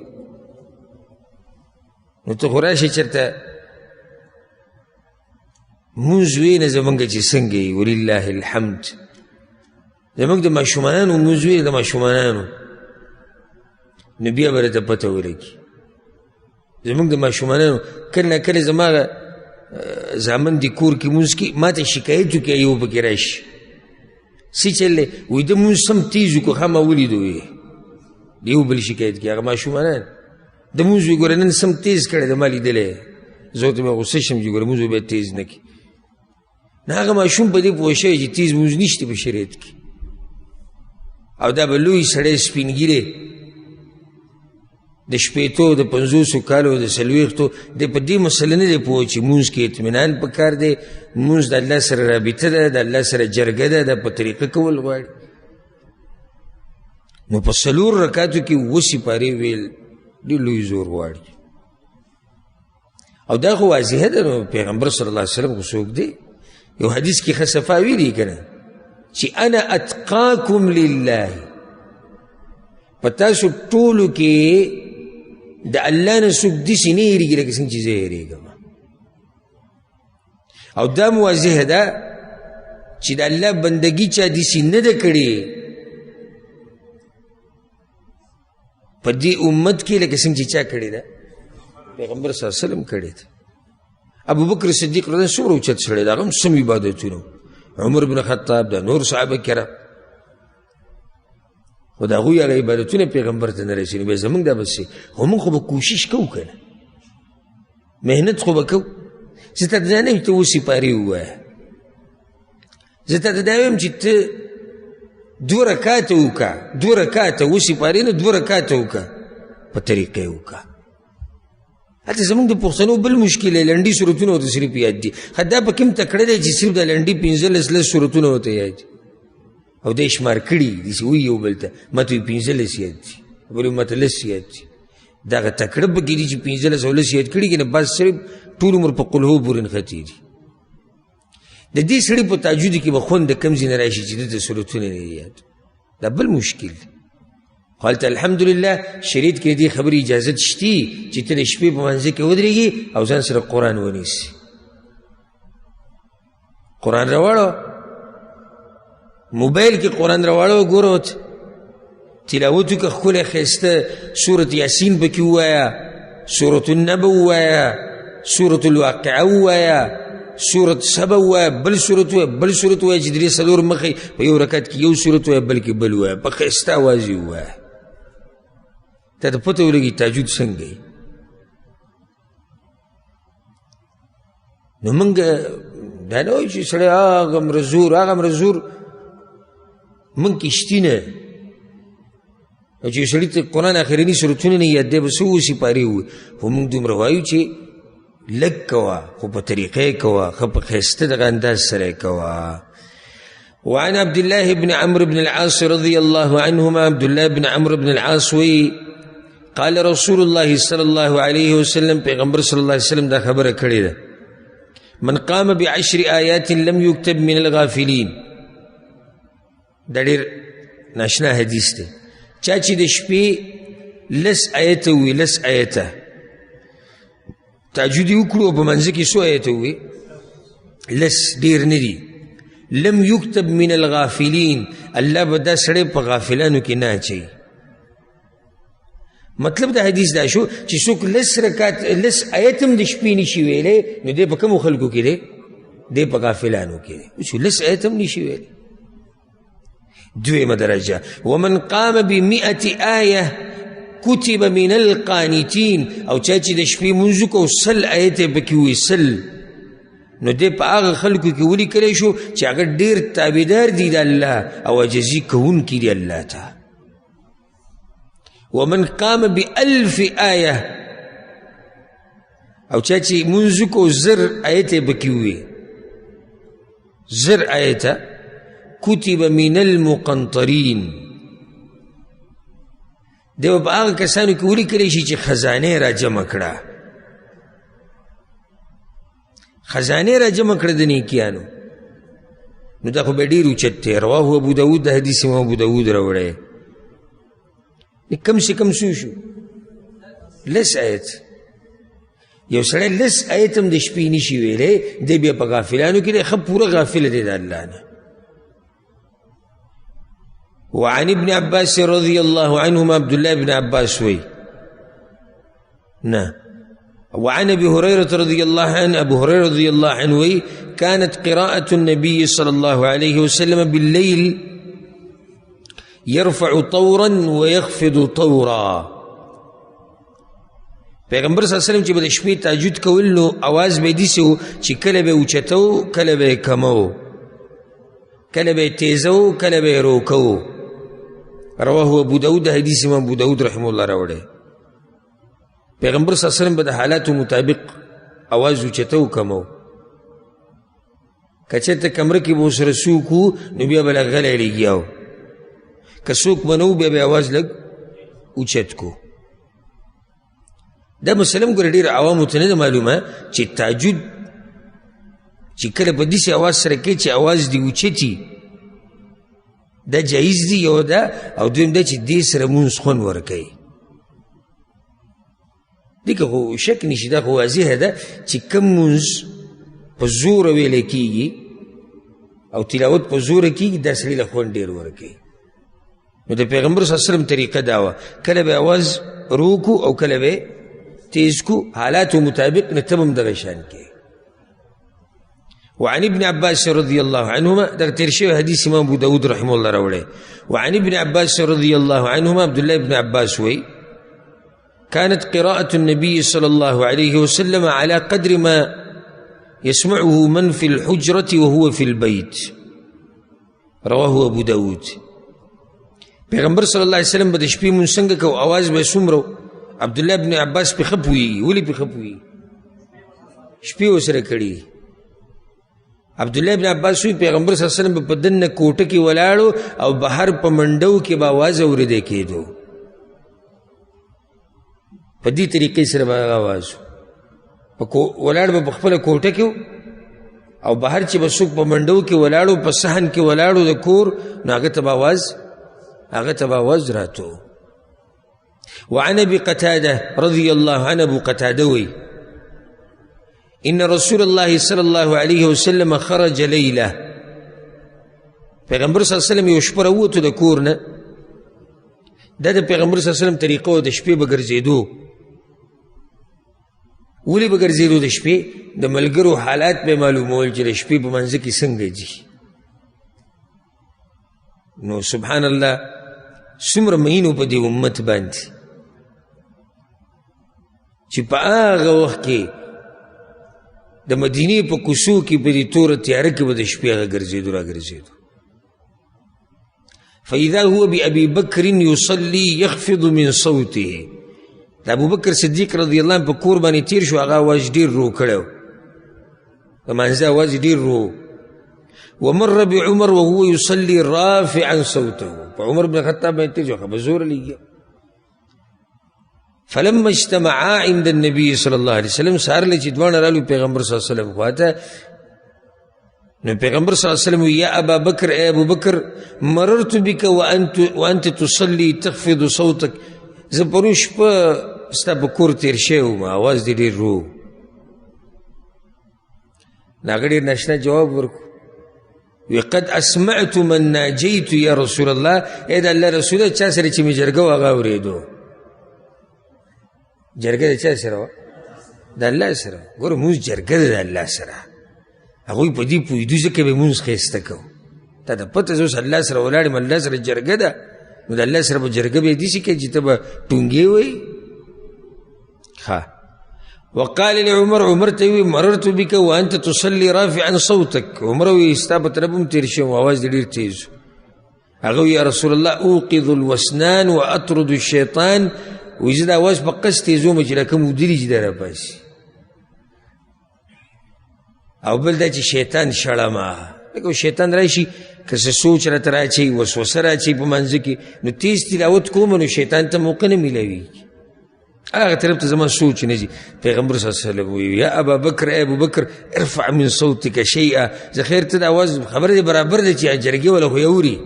نو ته خو راشې چېرته مونځ وینه زمونږ چې څنګه یي ولله الحمد. زمونږ د ماشومانانو مونځ وینه د ماشومانانو نو بیا به راته پته ولګي. زمونږ د ماشومانانو کله نه کله زما زامن د کور کې مونځ کې ما ته شکایت وکړي یو پکې راشي څه چل دی وایي د مونځ سم تیز وکړو ښه ما ولیدو یې د یو بل شکایت کې هغه ماشومانان د مونځ وي ګوره نن سم تیز کړی د ما لیدلی زه ورته بیا غصه شم چې ګوره مونځ به بیا تیز نه کړي نه هغه ماشوم په دې پوه شوی چې تیز مونځ نشته په شریعت کې او دا به لوی سړی سپین ږیری د شپېتو د 50 کالو د 40 د په دې مسله نه دی پوه چې مونځ کې اطمینان پکار دی مونځ د الله سره رابطه ده د الله سره جرګه ده د په طریقه کول غواړي نو په 4 رکعاتو کې 7 سپارې ویل ډېر لوی زور غواړي او دا خو واضحه ده نو پیغمبر صلی الله علیه وسلم خو څوک دی یو حدیث کې خصفا ویلي که نه چې انا اتقاکم لله په تاسو ټولو کې د الله نه څوک داسې نه هېرېږي لکه څنګه چې زه هېرېږم او دا واضحه ده چې د الله بندګي چا داسې نه ده کړې په دې امت کې لکه څنګه چې چا کړې ده پیغمبر صلی الله علیه وسلم کړې ده ابو بکر صدیق رضی الله څومره اوچت سړی ده هغه هم سم عبادتونه عمر بن خطاب ده نور صحابه کرام خو د هغوی هغه عبادتونه پیغمبر ته نه رسېږي بیا زموږ دا بس خو موږ خو به کوشش کوو که نه محنت خو به کوو زه تا ته دا نه یم چې ته 7 سپارې ووایه زه تا ته دا وایم چې ته 2 رکعاته وکړه 2 رکعاته 7 سپارې نه 2 رکعاته وکړه په طریقه یې وکړه هلته زموږ د پښتنو بل مشکل دی لنډي صورتونه ورته صرف یاد دي ښه دا په کوم تکړه دی چې صرف د لنډي 15 صورتونه ورته یاد دي او دا یې شمار کړي داسې وایي یو بل ته ما ته 15 یاد دي بل ما ته 10 یاد دي دغه تکړه پکې دي چې 15 او 10 یاد کړي که نه بس صرف ټول عمر په قل هو پورې نښتي دي د دې سړي په تهجد کې به خوند د کوم ځای نه راشي چې دته صورتونه نه یاد دا بل مشکل دی خو هلته الحمدلله شریعت کې دې خبرې اجازت شتي چې ته د شپې په منځ کې ودرېږي او ځان سره قرآن ونیسي قرآن راوړو موبایل کې قرآن راوړو ګوره تلاوت وکړه ښکلی ښایسته سورت یاسین پکې ووایه سورت النبا ووایه سورت الواقعه ووایه سورت سبا ووایه بل سورت ووایه بل سورت ووایه چې 3 مخې په یو رکعت کې یو سورت ووایه بلکې بل ووایه په ښایسته اواز یې ووایه تا ته پته ولګي تهجد څنګه یي نو موږ دا نه وایو چې سړی هغه زور موږ کې شتي نه او چې سړي ته قرآن آخرني صورتونه نه یاد دی به څه 7 سپارې ووایي خو موږ دومره وایو چې لږ کوه خو په طریقه یې کوه ښه په ښایسته دغه انداز سره یې کوه وعن عبد الله بن عمرو بن العاص رضي الله عنهما عبد الله بن عمرو بن العاص وی قال رسول الله صلى الله عليه وسلم پیغمبر صلی الله علیه وسلم دا خبره کړې ده من قام ب10 آیات لم يكتب من الغافلین دا ډېر ناشنا حدیث دی چا چې د شپې 10 آیته ووي 10 آیته تهجد یې وکړو په منځ کې څو آیته ووي 10 ډېر نه دي لم يكتب من الغافلین الله به دا سړی په غافلانو کې نه اچوي مطلب د حدیث دا شو چې څوک 10 رکعت 10 آیت هم د شپې نشي ویلی نو دی په کومو خلکو کې دی دی په غافلانو کې دی چې 10 آیت هم نشي ویلی دویمه درجه ومن قام ب100 آیه کتب من القانتین او چا چې د شپې مونځ وکړو 100 آیت یې پکې وي 100 نو دی په هغه خلکو کې ولیکلی شو چې هغه ډېر تابعدار دي د الله او عاجزي کوونکي دي الله ته ومن قام ب1000 آیه او چا چې مونځ وکړو 1000 آیت یې پکې وي 1000 آیته کتب من المقنطرین دی به په هغه کسانو کې ولیکلی شي چې خزانې را جمع کړه خزانې را جمع کړه د نیکیانو نو دا خو به ډېر اوچت دی رواه ابو داود د حدیث امام ابو داود راوړی کم سے کم څو شو 10 آیت یو سړی 10 آیت هم د شپې نشي ویلی دی بیا په غافلانو کې دی ښه پوره غافله دی د الله نه وعن ابن عباس رضي الله عنهما عبد الله بن عباس وي نعم وعن ابي هريره رضي الله عنه ابو هريره رضي الله عنه وي كانت قراءة النبي صلى الله عليه وسلم بالليل يرفع طورا ويخفض طورا پیغمبر صلی الله علیه وسلم چې به د شپې تهجد کول نو اواز به یې داسې و چې کله به یې اوچته و کله به یې کمه و، کله به یې تیزه و کله به یې روکه و. رواه ابو داود، د حدیث امام ابو داود رحمه الله راوړی. پیغمبر صلی الله علیه وسلم به د حالاتو مطابق اواز اوچته و کمه و. که چېرته کمره کې به ورسره څوک و نو بیا به لږ غلی لګیا و، که څوک به نه و بیا به یې اواز لږ اوچت کو. دا مسله هم ګوره ډېر عوامو ته نه ده معلومه چې تهجد چې کله په داسې اواز سره کوي چې اواز دې اوچتي، دا جایز دی یو ده، او دویم دا چې دې سره مونځ خوند ورکوي. دې که خو شک نشي، دا خو واضحه ده چې کوم مونځ په زوره ویلی کېږي او تلاوت په زوره کېږي دا سړي له خوند ډېر ورکوي. نو د پیغمبر صلی الله علیه وسلم طریقه دا وه، کله به اواز روکو او کله به تیز کو، حالاتو مطابق نه تب هم دغه شان کې. وعن ابن عباس رضی الله عنهما، دغه تیر شوی حدیث امام ابو داود رحمه الله راوړی. وعن ابن عباس رضی الله عنهما، عبدالله ابن عباس وی كانت قراءة النبي صلى الله عليه وسلم على قدر ما يسمعه من في الحجرة وهو في البيت. رواه ابو داود. پیغمبر صلی الله علیه وسلم به د شپې مونځ څنګه کو، اواز به څومره؟ عبدالله ابن عباس پې ښه پوهېږي. ولې پې ښه پوهېږي؟ شپې ورسره کړي. عبدالله ابن عباس وی پیغمبر صلی الله علیه وسلم په دننه کوټه کې ولاړو او بهر په منډو کې به اواز اورېدی کېدو. په دې طریقې سره به اواز ولاړ به په خپله کوټه کې او بهر چې به څوک په منډو کې ولاړو، په صحن کې ولاړو د کور، نو هغه ته به اواز راتو. وعن ابي قتاده رضي الله عنه، ابو قتاده وی ان رسول الله صلى الله عليه وسلم خرج ليله. پیغمبر صلی الله علیه وسلم یو شپه راووتو د کور نه. دا د پیغمبر صلی الله علیه وسلم طریقه و، د شپې به ګرځېدو. ولې به ګرځېدو د شپې؟ د ملګرو حالات به معلومول چې د شپې په منځ کې څنګه ځي. نو سبحان الله څومره مینو په دې امت باندې چې په هغه وخت کې د مدینې په کوڅو کې په دې توره تیاره کې به د شپې هغه ګرځېدو را ګرځېدو. فاذا هو بابي بکر يصلي يخفض من صوته. د ابوبکر صدیق رضی الله عنه په کور باندې تیر شو، هغه اواز ډېر رو کړی و، د مانځه اواز ډېر رو. ومر بعمر وهو يصلي رافعا صوته. په عمر بن خطاب باندې تیر شو، هغه به زوره لګیا. فلما اجتمعا عند النبي صلی الله علیه وسلم، سهارله چې دواړه رالو پیغمبر صلی الله علیه وسلم خواته، نو پیغمبر صلی الله علیه وسلم یا ابا بکر، اے ابو بکر، مررت بك وانت تصلي تخفض صوتك. زه پرون شپه ستا په کور تیر شوی وم، اواز دې ډېر رو. نو هغه ډېر ناشنا جواب ورکړو، وی قد اسمعت من ناجیت یا رسول الله. ای د الله رسوله، چا سره چې مې جرګه و هغه اورېدو. جرګه د چا سره وه؟ د الله سره. ګوره مونځ جرګه ده د الله سره، هغوی په دې پوهېدو ځکه به مونځ ښایسته کوو. تا ته پته زه اوس الله سره ولاړ یم، الله سره جرګه ده، نو د الله سره به جرګه به یې داسې کوي چې ته به ټونګې وایي. وقال لعمر، عمر ته وی مررت بك وانت تصلي رافعا صوتك. عمر وی ستا په طرف هم تېر شوم، اواز دې ډېر تیز. هغه وی یا رسول الله اوقظ الوسنان واطرد الشیطان. وی زه د اواز په قصد تیزوم چې لکه مودلي چې در راباسي، او بل دا چې شیطان شړمه، لکه شیطان راشي که څه سوچ راته راچوي، وسوسه راچوي په منځ کې، نو تیز تلاوت کوم نو شیطان ته موقع نه میلاویږي، هغه طرف ته زما سوچ نه ځي. پیغمبر صلی الله علیه وسلم وی یا ابا بکر، ای ابو بکر، ارفع من صوتک شیئا. زه خیر ته د اواز خبره دې برابر ده چې جرګې ولا خو یوري،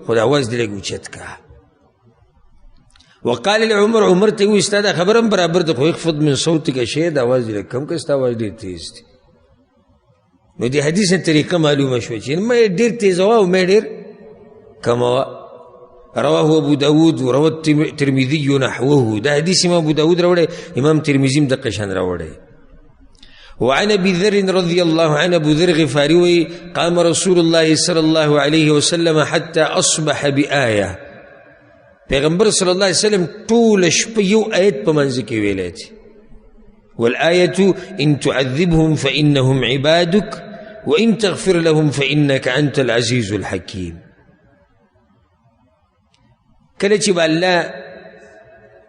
خو د اواز دې لږ اوچت کا. وقال لعمر، عمر ته وی ستا دا خبره هم برابر ده، خو اخفض من صوتک شیئا، د اواز دې لږ کم که، ستا اواز ډېر تیز دی. نو دې حدیث نه طریقه معلومه شوه چې مې ډېر تیز وه او مې ډېر کم وه. رواه ابو داود وروى الترمذي نحوه. دا حدیث امام ابو داود راوړی، امام ترمذي هم دقه شان راوړی. وعن ابي ذر رضي الله عنه، ابو ذر غفاري وی قام رسول الله صلى الله عليه وسلم حتى اصبح بآية. پیغمبر صلی الله علیه وسلم ټول شپه یو آیت په منځ کې ویلی دی. والآية إن تعذبهم فإنهم عبادك وإن تغفر لهم فإنك أنت العزيز الحكيم. کله چې الله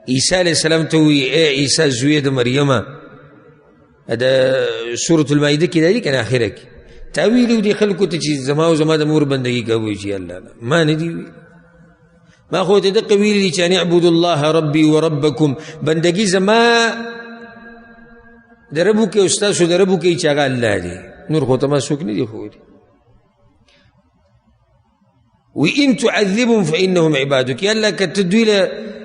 عیسی علیہ السلام ته وی اے عیسی زوی د مریم دا سورة المائده کې دی کنه اخره کې تاویل دی خلکو ته چې زما او زما د مور بندگی کوي چې الله ما نه دی ما خو ته د قویل دي چې ان اعبد الله ربي وربكم بندگی زما د ربو کې استاد سو د ربو کې چې هغه الله دی نور خو ته ما څوک نه دی خو دی وإن تعذبهم فإنهم عبادك يا الله كتدوي له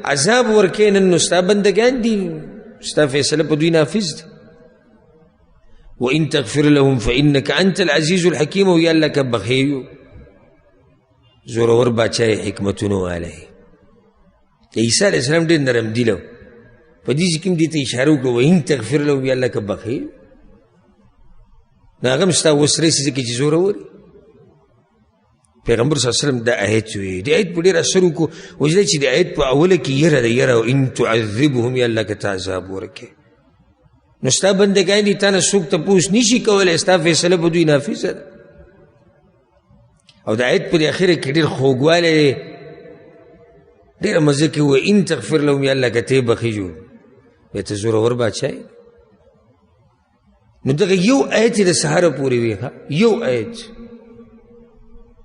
عذاب وركين انه ستا بندگان دي ستا فیصله په دوی نافذ دي وإن تغفر لهم فإنك أنت العزيز الحكيم ويا الله كبخيو زورور باچای حکمتونو علیه عیسی علیہ السلام ډېر نرم دی له په دې کې دې ته اشاره وکړو وإن تغفر لهم یا الله کبخیو نو هغه هم ستا وسرې څه کې چې زورور پیغمبر صلی الله علیه وسلم دا آیت وی د آیت په ډېر اثر وکړو وجدای چې د آیت په اوله کې یره د یره وإن تعذبهم یا الله که ته عذاب ورکې نو ستا بندګان دي تا نه څوک تپوس نشي کولی ستا فیصله په دوی نافظه ده او د آیت په اخره کې ډېر خوږوالی دی ډېره مزه کې وإن تغفر لهم یا الله که ته یې بخي جوړ بیا ته زورور باچای نو دغه یو آیت یې د سهاره پورې وي یو آیت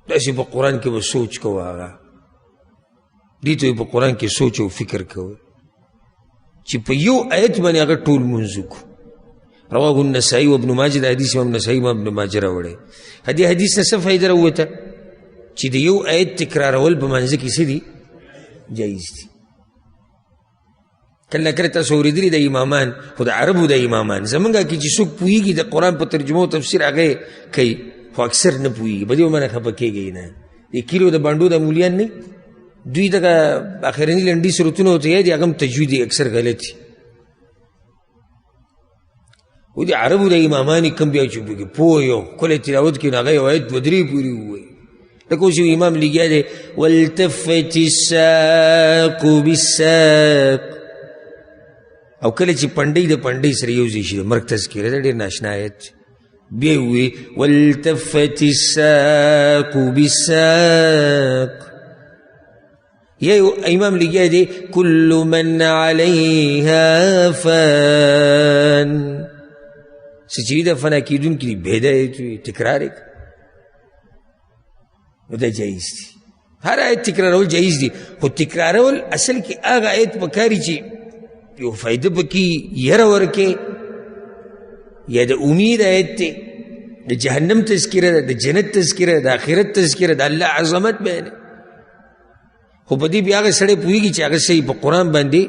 داسې په قرآن کې به سوچ کوه هغه دې ته په قرآن کې سوچ او فکر کوه چې په یو آیت باندې هغه ټول لمونځ وکړو رواه النسائي وابن ماجه د حدیث امام نسائي امام ابن ماجه راوړی هدي حدیث نه څه فایده راووته چې د یو آیت تکرارول په منځ کې څه دي جایز دي کله کله تاسو اورېدلي د امامان خو د عربو د امامان زمونږ کې چې څوک پوهېږي د قرآن په ترجمه او تفسیر هغه کوي خو اکثر نه پوهېږي په دې باندې خفه کېږي نه د کیلو د بانډو د مولیان نه دوی دغه اخرني لنډي صورتونه ورته یادي هغه هم تجوید اکثر غلط و د عربو د امامان کوم بیا چې پوه یو کله تلاوت کوي نو هغه یو آیت دوه درې پورې ووایي لکه اوس یو امام لګیا دی والتفت الساق بالساق او کله چې پنډۍ د پنډۍ سره یو ځای شي د مرګ تذکره ده ډېر ناشنا آیت بیا یې ووایي والتفت الساق بالساق یا امام لګیا دی کل من علیها فان څه چې د فنا کېدونکي دي بېده آیت وي تکرار یې نو دا جایز دي هر آیت تکرارول جایز دي خو تکرارول اصل کې هغه آیت پکاري چې یو فایده پکې یره ورکې یا د امید آیت دی د جهنم تذکره ده د جنت تذکره د آخرت تذکره د الله عظمت بیانه خو په دې بیا هغه سړی پوهېږي چې هغه صحیح په قرآن باندې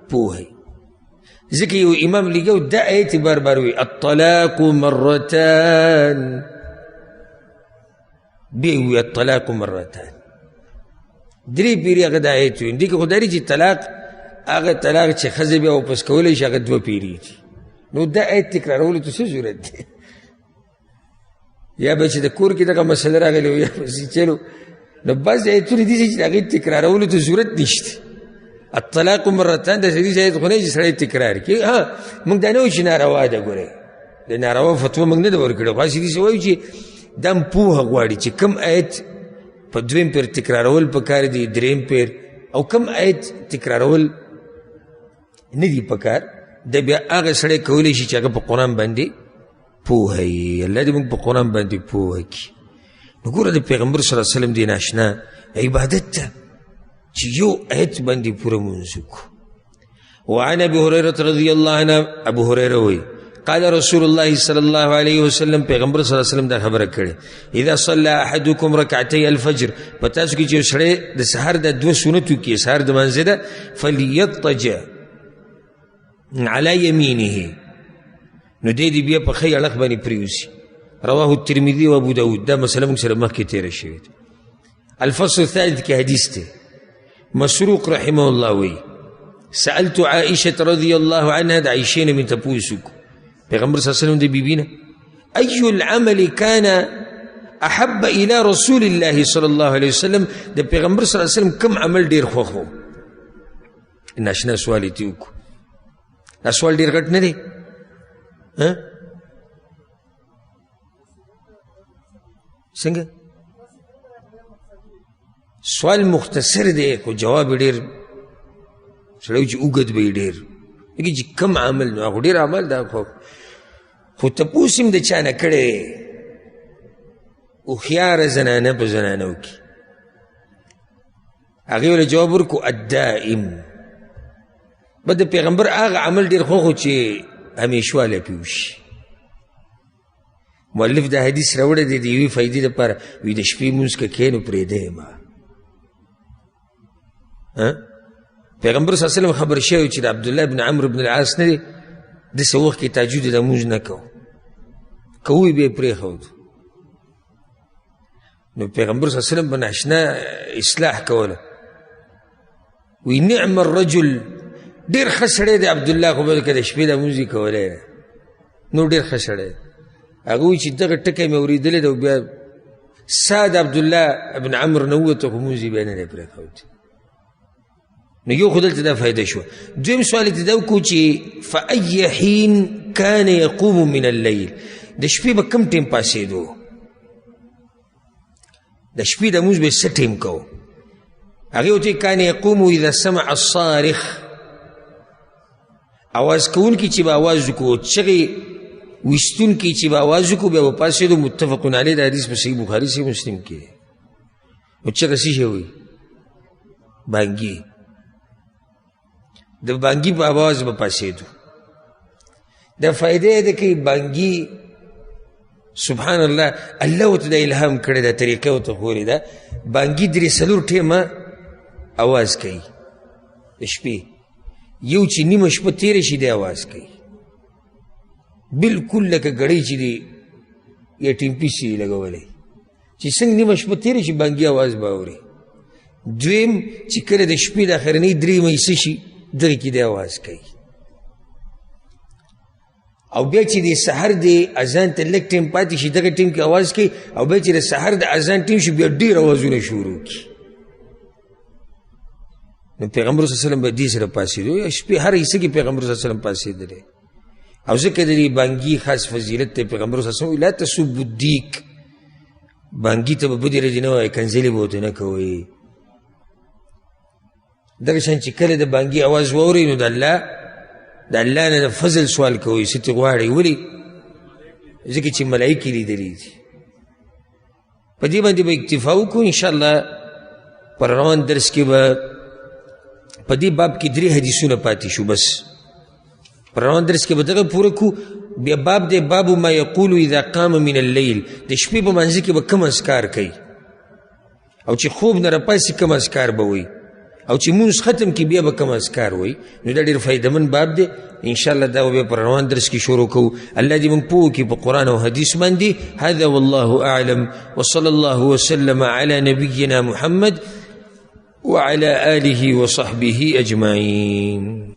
پوهوي ځکه یو امام لګیا دا آیت بار بار وي الطلاق مرتان بیا وي الطلاق مرتان درې پیرې هغه د آیت وي دې کې خو دا چې طلاق هغه طلاق چې ښځه بیا واپس کولی شي هغه دوه پیرې دي نو دا آیت تکرارولو ته څه ضرورت دی یا به چې د کور کې دغه مسله راغلې وي یا به چلو نو بعض آیتونه دي چې د هغې تکرارولو ته ضرورت نشته الطلاق مرتان د حدیث آیت خو نه چې سړی تکرار کړي موږ دا نه وایو چې ناروا ده ګورئ د ناروا فتوا موږ نه ده ورکړې خو هسې داسې وایو چې دا هم پوهه غواړي چې کوم آیت په دویم پیر تکرارول پکار دي دریم پیر او کوم آیت تکرارول نه دي پکار د بیا هغه سړی کولی شي چې هغه په قرآن باندې پوهوي الله دې موږ په قرآن باندې پوهه کړي نو ګوره د پیغمبر صلی الله علیه وسلم دی ناشنا عبادت ته چې یو آیت باندې پوره مونځ وکړو وعن ابي هريره رضي الله عنه ابو هريره وایي قال رسول الله صلى الله عليه وسلم پیغمبر صلی الله علیه وسلم دا خبره کړې اذا صلى احدكم ركعتي الفجر پتاسو کې چې سړی د سحر د دوه سنتو کې سحر د منځ ده فليضطجع على يمينه نو دې بیا په خی اړخ باندې پریوسي رواه الترمذي وابو داود دا مسله موږ سره مخکې تېره شوې ده الفصل الثالث کې حدیث دی مسروق رحمه الله وی سألت عائشة رضي الله عنها دا عائشې نه مې تپوس وکړو پیغمبر صلی الله علیه وسلم د بیبي نه أي العمل كان أحب إلى رسول الله صلى الله عليه وسلم د پیغمبر صلی الله علیه وسلم کوم عمل ډېر خوښ و ناشنا سوال یې ترې وکړو دا سوال ډېر غټ نه دی څنګه سوال مختصر دی خو جواب ډېر سړی چې اوږد به یې ډېر لکه چې کم عمل نو هغه ډېر عمل دا خو تپوس هم د چا نه کړی هوښیاره زنانه په زنانو کې هغې وله جواب ورکړو الدائم به د پیغمبر هغه عمل ډېر خوښ و چې همیشوالی پې وشي مؤلف دا حدیث راوړی دی د یوې فایدې دپاره وي د شپې لمونځ که کښې نو پرېږده یې ما پیغمبر صلی الله علیه وسلم خبر شوی چې د عبدالله بن عمرو بن العاص نه دی داسې وخت کې تهجد د لمونځ نه کوو که ووایي بیا یې پرېښودو نو پیغمبر صلی الله علیه وسلم به ناشنا اصلاح کوله وی نعم الرجل ډېر ښه سړی دی عبدالله خو به که د شپې لمونځ یې کولی نو ډېر ښه سړی دی هغه وایي چې دغه ټکی مې اورېدلی دی او بیا سا د عبدالله بن عمرو نه ووته خو لمونځ یې بیا نه دی پرېښودی نو یو خو دلته دا فایده شوه دویم سوال یې دا وکړو چې فأي حین کان یقوم من اللیل د شپې به کم ټیم پاسېدو د شپې د لمونځ به یې څه ټیم کوو هغې ورته کان یقوم اذا سمع الصارخ اواز کوونکي چې به اواز وکړو چغې ویستونکي چې به اواز وکړو بیا به پاسېدو متفقون علیه د حدیث په صحیح بخاري صحیح مسلم کې نو چغه څه شی وایي بانګي د بانګي په اواز به پاسېدو دا فایده ده کې بانګي سبحان الله الله ورته د الهام کړې ده طریقه ورته ښودلې ده بانګي درې څلور ټیمه اواز کوي د شپې یو چې نیمه شپه تېره شي دی اواز کوي بلکل لکه ګړۍ چې دی یا ټیمپیس یې لګولی چې څنګه نیمه شپه تېره شي بانګي اواز به اوري دویم چې کله د شپې د اخرنۍ درېیمه یې څه شي دغې کې دی اواز کوي او بیا چې د سحر د اذان ته لږ ټیم پاتې شي دغه ټیم کې اواز کوي او بیا چې د سحر د اذان ټیم شي بیا ډېر اوازونه شروع کړي نو پیغمبر صلی الله علیه وسلم به دې سره پاسېدو شپې هر حصه کې پیغمبر صلی الله علیه وسلم پاسېدلی او ځکه د دې بانګي خاص فضیلت دی پیغمبر صلی الله علیه وسلم لا تسبوا الدیک بانګي ته به بدې ردې نه وایي کنځلې به ورته نه کوئ دغه شان چې کله د بانګي اواز واورئ نو د الله نه د فضل سوال کوئ څه ترې غواړئ ولې ځکه چې ملایکې لیدلي دي په دې باندې به اکتفا وکړو انشاءالله پر روان درس کې به په دې باب کې 3 حدیثونه پاتې شو بس پر روان درس کې به دغه پوره کړو بیا باب دی باب ما یقول اذا قام من اللیل د شپې په منځ کې به کوم اذکار کوي او چې خوب نه راپاسي کوم اذکار به وایي او چې مونځ ختم کې بیا به کوم اذکار وایي نو دا ډېر فایدهمند باب دی انشاءالله دا به پر روان درس کې شروع کوو الله دې موږ پوه کړي په قرآن او حدیث باندې هذا والله اعلم وصلى الله وسلم على نبينا محمد وعلى آله وصحبه أجمعين